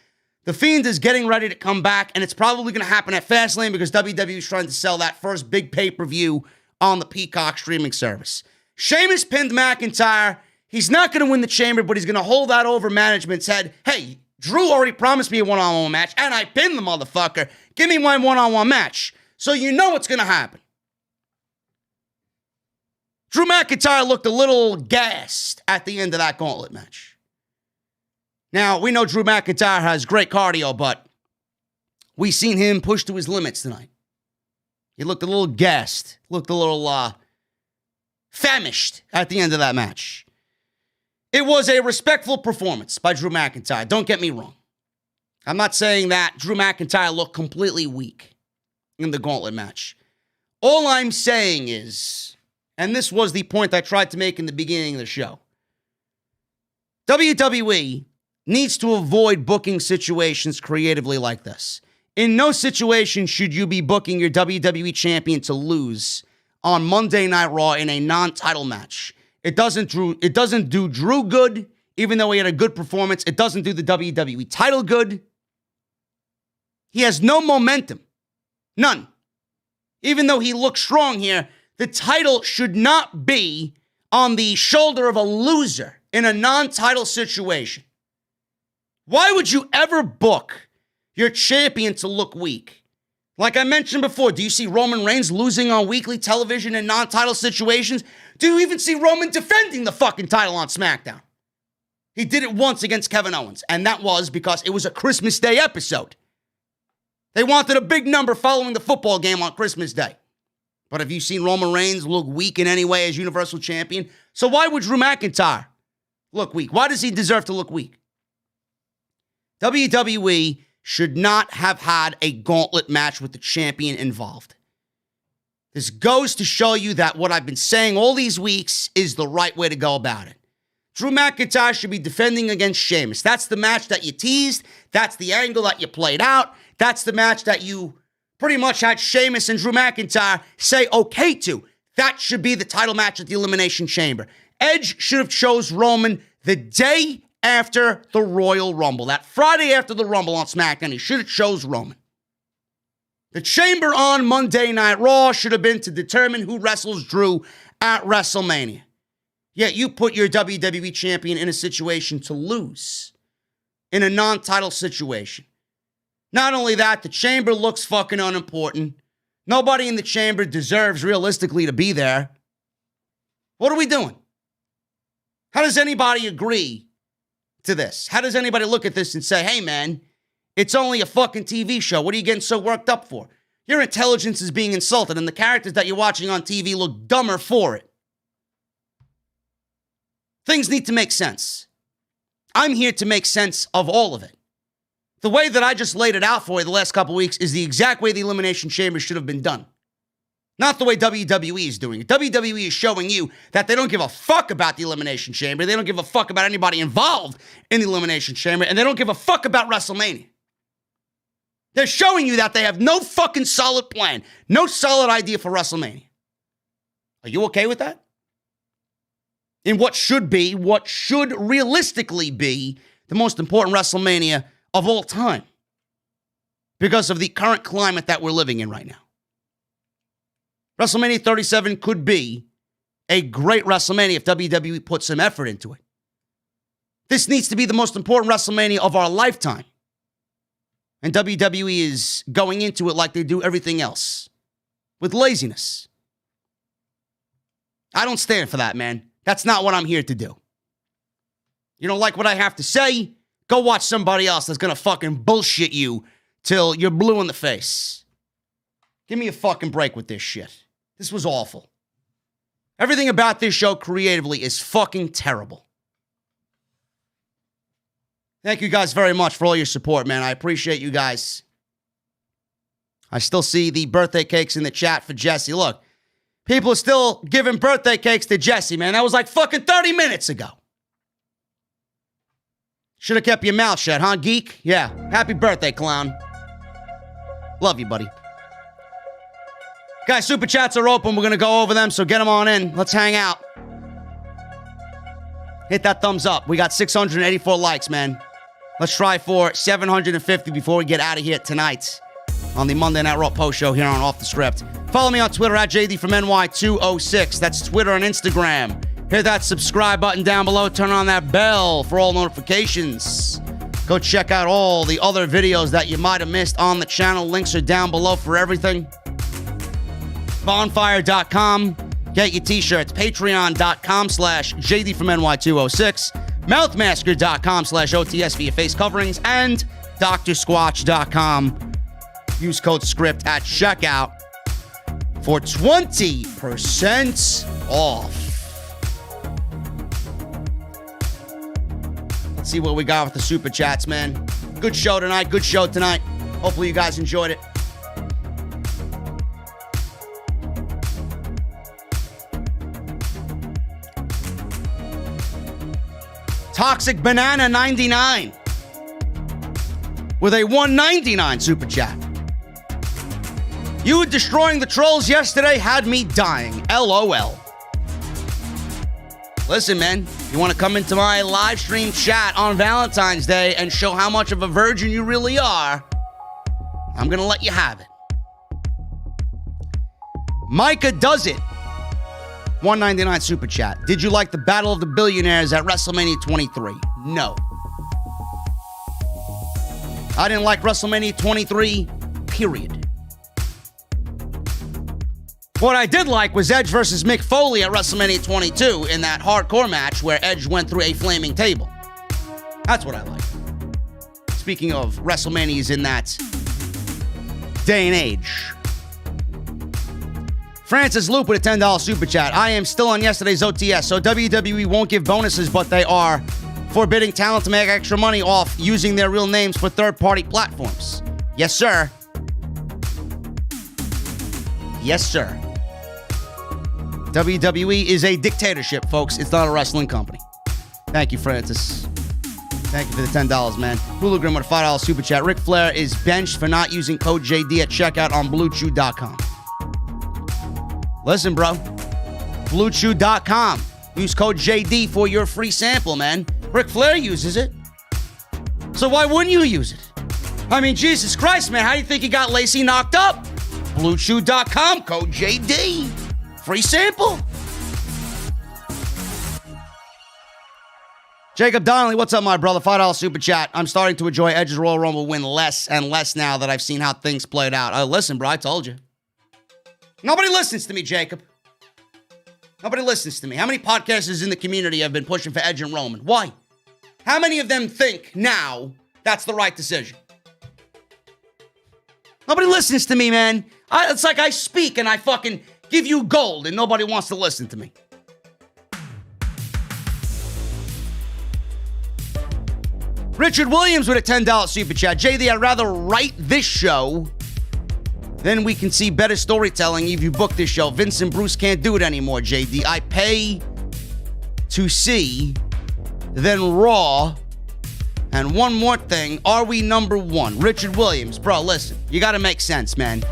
The Fiend is getting ready to come back, and it's probably going to happen at Fastlane because WWE is trying to sell that first big pay-per-view on the Peacock streaming service. Sheamus pinned McIntyre. He's not going to win the chamber, but he's going to hold that over management's head. Hey, Drew already promised me a one-on-one match, and I pinned the motherfucker. Give me my one-on-one match. So you know what's going to happen. Drew McIntyre looked a little gassed at the end of that gauntlet match. Now, we know Drew McIntyre has great cardio, but we've seen him push to his limits tonight. He looked a little gassed, looked a little famished at the end of that match. It was a respectful performance by Drew McIntyre. Don't get me wrong. I'm not saying that Drew McIntyre looked completely weak in the gauntlet match. All I'm saying is, and this was the point I tried to make in the beginning of the show, WWE needs to avoid booking situations creatively like this. In no situation should you be booking your WWE champion to lose on Monday Night Raw in a non-title match. It doesn't do Drew good, even though he had a good performance. It doesn't do the WWE title good. He has no momentum. None. Even though he looks strong here, the title should not be on the shoulder of a loser in a non-title situation. Why would you ever book your champion to look weak? Like I mentioned before, do you see Roman Reigns losing on weekly television in non-title situations? Do you even see Roman defending the fucking title on SmackDown? He did it once against Kevin Owens, and that was because it was a Christmas Day episode. They wanted a big number following the football game on Christmas Day. But have you seen Roman Reigns look weak in any way as Universal Champion? So why would Drew McIntyre look weak? Why does he deserve to look weak? WWE should not have had a gauntlet match with the champion involved. This goes to show you that what I've been saying all these weeks is the right way to go about it. Drew McIntyre should be defending against Sheamus. That's the match that you teased. That's the angle that you played out. That's the match that you pretty much had Sheamus and Drew McIntyre say okay to. That should be the title match at the Elimination Chamber. Edge should have chose Roman the day after the Royal Rumble. That Friday after the Rumble on SmackDown, he should have chose Roman. The Chamber on Monday Night Raw should have been to determine who wrestles Drew at WrestleMania. Yet you put your WWE champion in a situation to lose. In a non-title situation. Not only that, the Chamber looks fucking unimportant. Nobody in the Chamber deserves realistically to be there. What are we doing? How does anybody agree to this? How does anybody look at this and say, hey man, it's only a fucking TV show. What are you getting so worked up for? Your intelligence is being insulted and the characters that you're watching on TV look dumber for it. Things need to make sense. I'm here to make sense of all of it. The way that I just laid it out for you the last couple weeks is the exact way the Elimination Chamber should have been done. Not the way WWE is doing it. WWE is showing you that they don't give a fuck about the Elimination Chamber. They don't give a fuck about anybody involved in the Elimination Chamber. And they don't give a fuck about WrestleMania. They're showing you that they have no fucking solid plan. No solid idea for WrestleMania. Are you okay with that? In what should realistically be the most important WrestleMania of all time. Because of the current climate that we're living in right now. WrestleMania 37 could be a great WrestleMania if WWE put some effort into it. This needs to be the most important WrestleMania of our lifetime. And WWE is going into it like they do everything else. With laziness. I don't stand for that, man. That's not what I'm here to do. You don't like what I have to say? Go watch somebody else that's gonna fucking bullshit you till you're blue in the face. Give me a fucking break with this shit. This was awful. Everything about this show creatively is fucking terrible. Thank you guys very much for all your support, man. I appreciate you guys. I still see the birthday cakes in the chat for Jesse. Look, people are still giving birthday cakes to Jesse, man. That was like fucking 30 minutes ago. Should have kept your mouth shut, huh, geek? Yeah. Happy birthday, clown. Love you, buddy. Guys, super chats are open. We're going to go over them, so get them on in. Let's hang out. Hit that thumbs up. We got 684 likes, man. Let's try for 750 before we get out of here tonight on the Monday Night Raw post show here on Off the Script. Follow me on Twitter at JDfromNY206. That's Twitter and Instagram. Hit that subscribe button down below. Turn on that bell for all notifications. Go check out all the other videos that you might have missed on the channel. Links are down below for everything. Bonfire.com. Get your t-shirts. Patreon.com/JDfromNY206. Mouthmasker.com/OTS for your face coverings. And DrSquatch.com. Use code SCRIPT at checkout for 20% off. Let's see what we got with the super chats, man. Good show tonight. Good show tonight. Hopefully you guys enjoyed it. Toxic Banana 99 with a 199 super chat. You destroying the trolls yesterday had me dying. LOL. Listen, man, you want to come into my live stream chat on Valentine's Day and show how much of a virgin you really are, I'm going to let you have it. Micah does it. 199 super chat. Did you like the Battle of the Billionaires at WrestleMania 23? No. I didn't like WrestleMania 23, period. What I did like was Edge versus Mick Foley at WrestleMania 22 in that hardcore match where Edge went through a flaming table. That's what I like. Speaking of WrestleManias in that day and age. Francis Loop with a $10 super chat. I am still on yesterday's OTS, so WWE won't give bonuses, but they are forbidding talent to make extra money off using their real names for third-party platforms. Yes, sir. Yes, sir. WWE is a dictatorship, folks. It's not a wrestling company. Thank you, Francis. Thank you for the $10, man. Hooligan with a $5 super chat. Ric Flair is benched for not using code JD at checkout on BlueChew.com. Listen, bro. BlueChew.com. Use code JD for your free sample, man. Ric Flair uses it. So why wouldn't you use it? I mean, Jesus Christ, man. How do you think he got Lacey knocked up? BlueChew.com. Code JD. Free sample. Jacob Donnelly, what's up, my brother? $5 super chat. I'm starting to enjoy Edge's Royal Rumble win less and less now that I've seen how things played out. Listen, bro, I told you. Nobody listens to me, Jacob. Nobody listens to me. How many podcasters in the community have been pushing for Edge and Roman? Why? How many of them think now that's the right decision? Nobody listens to me, man. It's like I speak and I fucking give you gold and nobody wants to listen to me. Richard Williams with a $10 super chat. JD, I'd rather write this show than we can see better storytelling if you book this show. Vince and Bruce can't do it anymore, JD. I pay to see, then Raw. And one more thing, are we number one? Richard Williams, bro, listen, you got to make sense, man.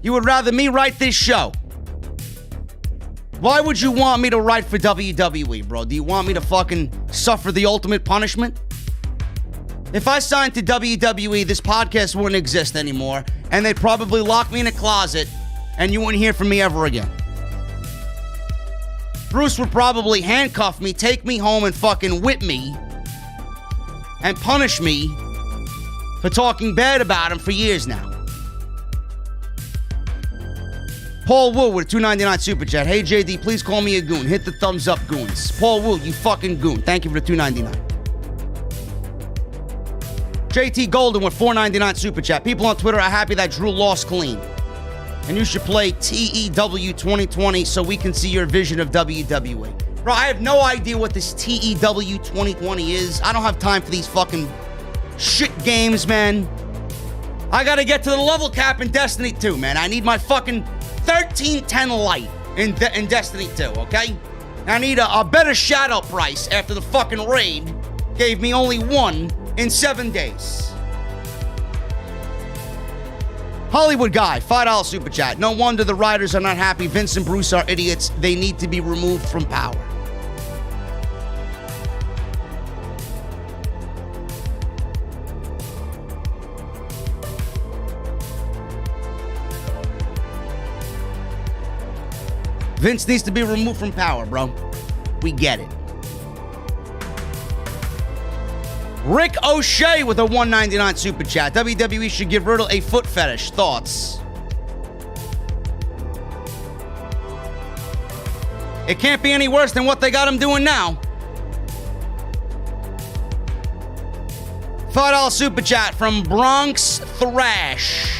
You would rather me write this show? Why would you want me to write for WWE, bro? Do you want me to fucking suffer the ultimate punishment? If I signed to WWE, this podcast wouldn't exist anymore, and they'd probably lock me in a closet, and you wouldn't hear from me ever again. Bruce would probably handcuff me, take me home, and fucking whip me, and punish me for talking bad about him for years now. Paul Wu with a $2.99 super chat. Hey, JD, please call me a goon. Hit the thumbs up, goons. Paul Wu, you fucking goon. Thank you for the $2.99. JT Golden with $4.99 super chat. People on Twitter are happy that Drew lost clean. And you should play TEW 2020 so we can see your vision of WWE. Bro, I have no idea what this TEW 2020 is. I don't have time for these fucking shit games, man. I gotta get to the level cap in Destiny 2, man. I need my fucking 1310 light in Destiny 2, okay? I need a better shadow price after the fucking raid gave me only one in 7 days. Hollywood Guy, $5 super chat. No wonder the writers are not happy. Vince and Bruce are idiots. They need to be removed from power. Vince needs to be removed from power, bro. We get it. Rick O'Shea with a $1.99 super chat. WWE should give Riddle a foot fetish. Thoughts? It can't be any worse than what they got him doing now. $5 super chat from Bronx Thrash.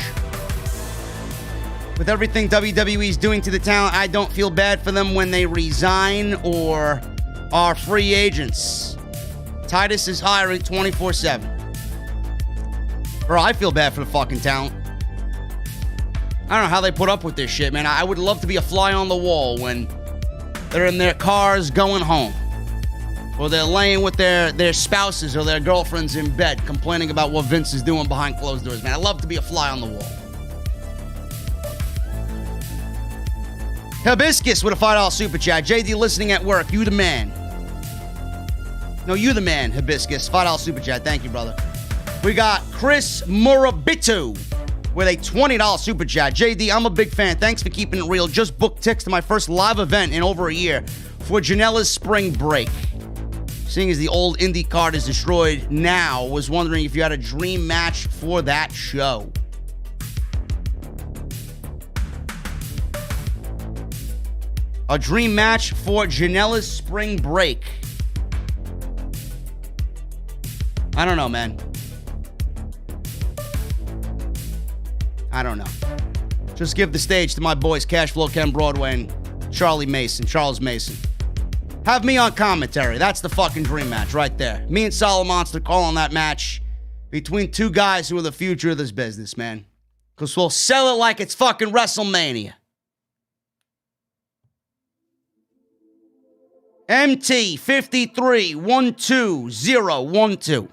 With everything WWE is doing to the talent, I don't feel bad for them when they resign or are free agents. Titus is hiring 24/7. Bro, I feel bad for the fucking talent. I don't know how they put up with this shit, man. I would love to be a fly on the wall when they're in their cars going home. Or they're laying with their spouses or their girlfriends in bed complaining about what Vince is doing behind closed doors, man. I love to be a fly on the wall. Hibiscus with a $5 super chat. JD listening at work. You the man. No, you the man, Hibiscus. $5 super chat. Thank you, brother. We got Chris Murabitu with a $20 super chat. JD, I'm a big fan. Thanks for keeping it real. Just booked tickets to my first live event in over a year for Janela's spring break. Seeing as the old indie card is destroyed now, was wondering if you had a dream match for that show. A dream match for Janela's spring break. I don't know, man. I don't know. Just give the stage to my boys, Cashflow Ken Broadway and Charles Mason. Have me on commentary. That's the fucking dream match right there. Me and Solomonster calling that match between two guys who are the future of this business, man. Because we'll sell it like it's fucking WrestleMania. MT5312012.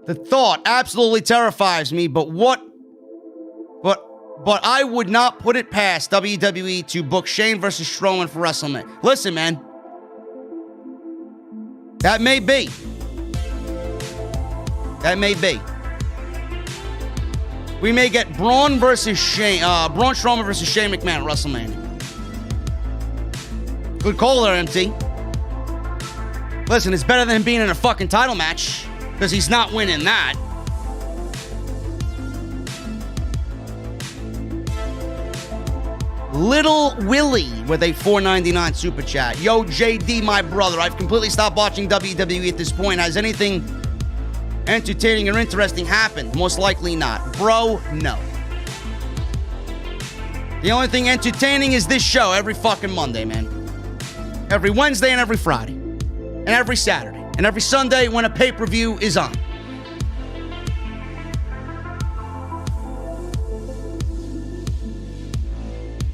The thought absolutely terrifies me, but I would not put it past WWE to book Shane versus Strowman for WrestleMania. Listen, man. That may be. We may get Braun Strowman versus Shane McMahon at WrestleMania. Good call there, MT. Listen, it's better than him being in a fucking title match, because he's not winning that. Little Willie with a $4.99 super chat. Yo, JD, my brother, I've completely stopped watching WWE at this point. Has anything entertaining or interesting happened? Most likely not. Bro, no. The only thing entertaining is this show every fucking Monday, man. Every Wednesday and every Friday. And every Saturday. And every Sunday when a pay-per-view is on.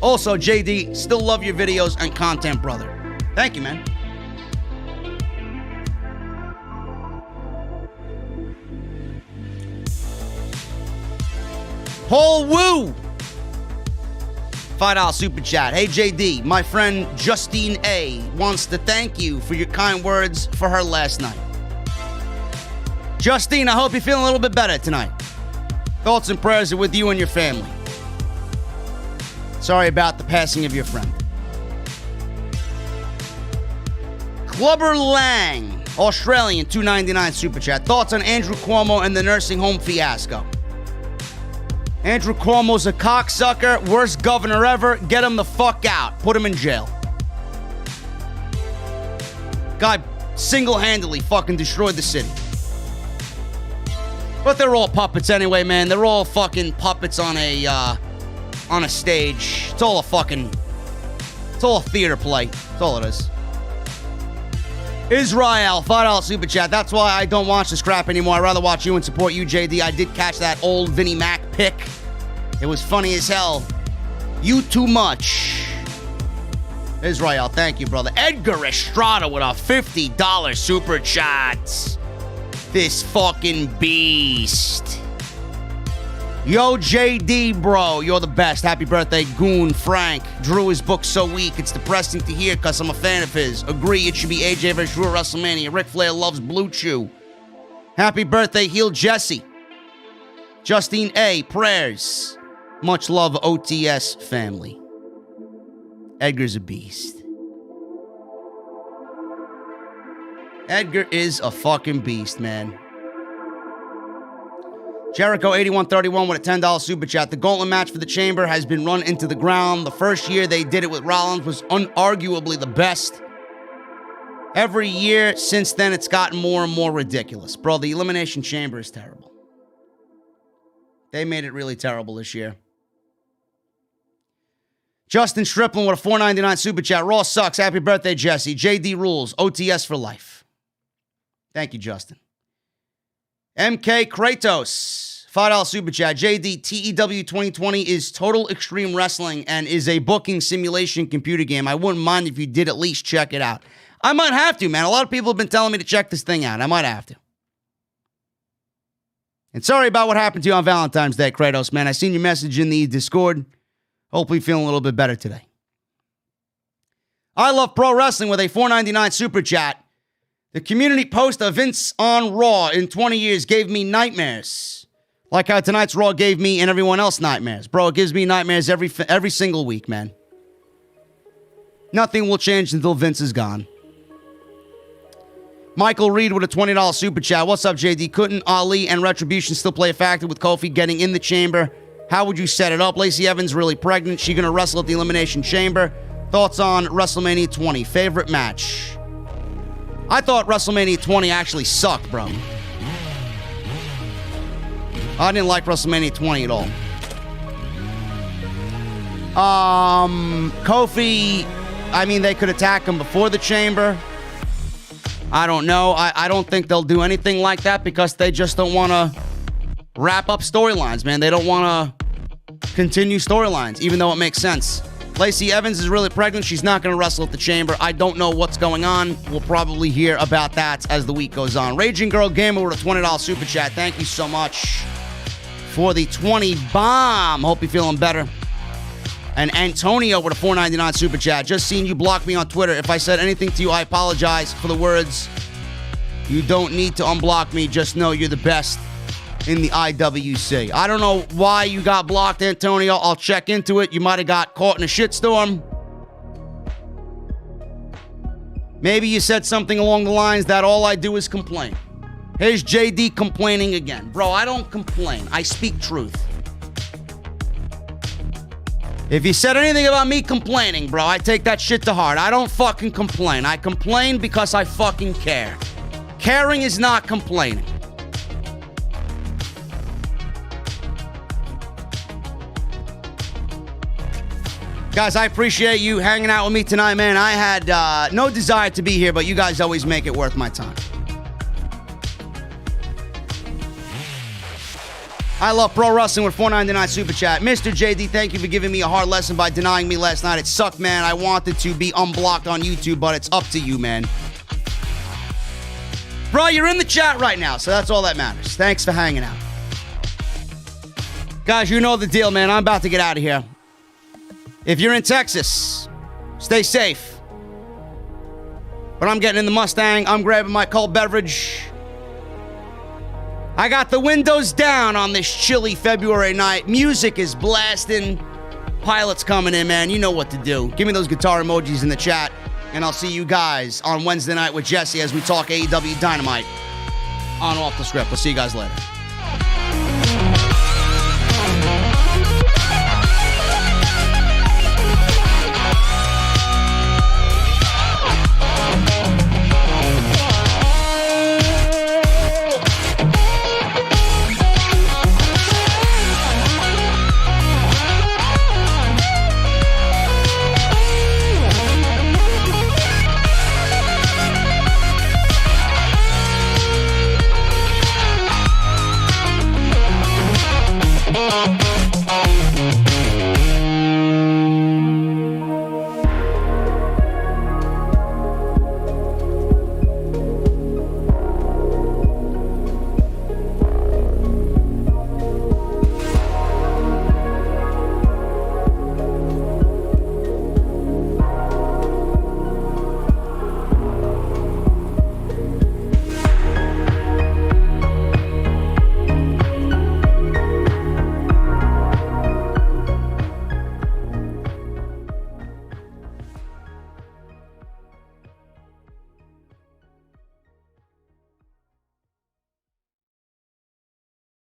Also, JD, still love your videos and content, brother. Thank you, man. Paul Woo. $5 super chat. Hey, JD, my friend Justine A. wants to thank you for your kind words for her last night. Justine, I hope you're feeling a little bit better tonight. Thoughts and prayers are with you and your family. Sorry about the passing of your friend. Clubber Lang, Australian, $2.99 super chat. Thoughts on Andrew Cuomo and the nursing home fiasco? Andrew Cuomo's a cocksucker, worst governor ever. Get him the fuck out. Put him in jail. Guy single-handedly fucking destroyed the city. But they're all puppets anyway, man. They're all fucking puppets on a stage. It's all a theater play. That's all it is. Israel, $5 super chat. That's why I don't watch this crap anymore. I'd rather watch you and support you, JD. I did catch that old Vinnie Mac pick. It was funny as hell. You too much. Israel, thank you, brother. Edgar Estrada with a $50 super chat. This fucking beast. Yo, JD, bro, you're the best. Happy birthday, Goon Frank. Drew is booked so weak, it's depressing to hear because I'm a fan of his. Agree, it should be AJ vs. Drew at WrestleMania. Ric Flair loves Blue Chew. Happy birthday, Heel Jesse. Justine A, prayers. Much love, OTS family. Edgar's a beast. Edgar is a fucking beast, man. Jericho8131 with a $10 super chat. The Gauntlet match for the Chamber has been run into the ground. The first year they did it with Rollins was unarguably the best. Every year since then, it's gotten more and more ridiculous. Bro, the Elimination Chamber is terrible. They made it really terrible this year. Justin Striplin with a $4.99 super chat. Raw sucks. Happy birthday, Jesse. JD rules. OTS for life. Thank you, Justin. MK Kratos, $5 super chat. JD, TEW 2020 is Total Extreme Wrestling and is a booking simulation computer game. I wouldn't mind if you did at least check it out. I might have to, man. A lot of people have been telling me to check this thing out. I might have to. And sorry about what happened to you on Valentine's Day, Kratos, man. I seen your message in the Discord. Hopefully feeling a little bit better today. I Love Pro Wrestling with a $4.99 super chat. The community post of Vince on Raw in 20 years gave me nightmares. Like how tonight's Raw gave me and everyone else nightmares. Bro, it gives me nightmares every single week, man. Nothing will change until Vince is gone. Michael Reed with a $20 super chat. What's up, JD? Couldn't Ali and Retribution still play a factor with Kofi getting in the chamber? How would you set it up? Lacey Evans really pregnant. She gonna wrestle at the Elimination Chamber. Thoughts on WrestleMania 20? Favorite match? I thought WrestleMania 20 actually sucked, bro. I didn't like WrestleMania 20 at all. Kofi, I mean, they could attack him before the chamber. I don't know. I don't think they'll do anything like that because they just don't want to wrap up storylines, man. They don't want to continue storylines, even though it makes sense. Lacey Evans is really pregnant. She's not going to wrestle at the Chamber. I don't know what's going on. We'll probably hear about that as the week goes on. Raging Girl Gamer with a $20 super chat. Thank you so much for the 20 bomb. Hope you're feeling better. And Antonio with a $4.99 super chat. Just seen you block me on Twitter. If I said anything to you, I apologize for the words. You don't need to unblock me. Just know you're the best in the IWC. I don't know why you got blocked, Antonio. I'll check into it. You might have got caught in a shitstorm. Maybe you said something along the lines that all I do is complain. Here's JD complaining again. Bro, I don't complain. I speak truth. If you said anything about me complaining, bro, I take that shit to heart. I don't fucking complain. I complain because I fucking care. Caring is not complaining. Guys, I appreciate you hanging out with me tonight, man. I had no desire to be here, but you guys always make it worth my time. I love pro wrestling with $4.99 super chat. Mr. JD, thank you for giving me a hard lesson by denying me last night. It sucked, man. I wanted to be unblocked on YouTube, but it's up to you, man. Bro, you're in the chat right now, so that's all that matters. Thanks for hanging out. Guys, you know the deal, man. I'm about to get out of here. If you're in Texas, stay safe. But I'm getting in the Mustang. I'm grabbing my cold beverage. I got the windows down on this chilly February night. Music is blasting. Pilot's coming in, man. You know what to do. Give me those guitar emojis in the chat. And I'll see you guys on Wednesday night with Jesse as we talk AEW Dynamite on Off the Script. I'll see you guys later.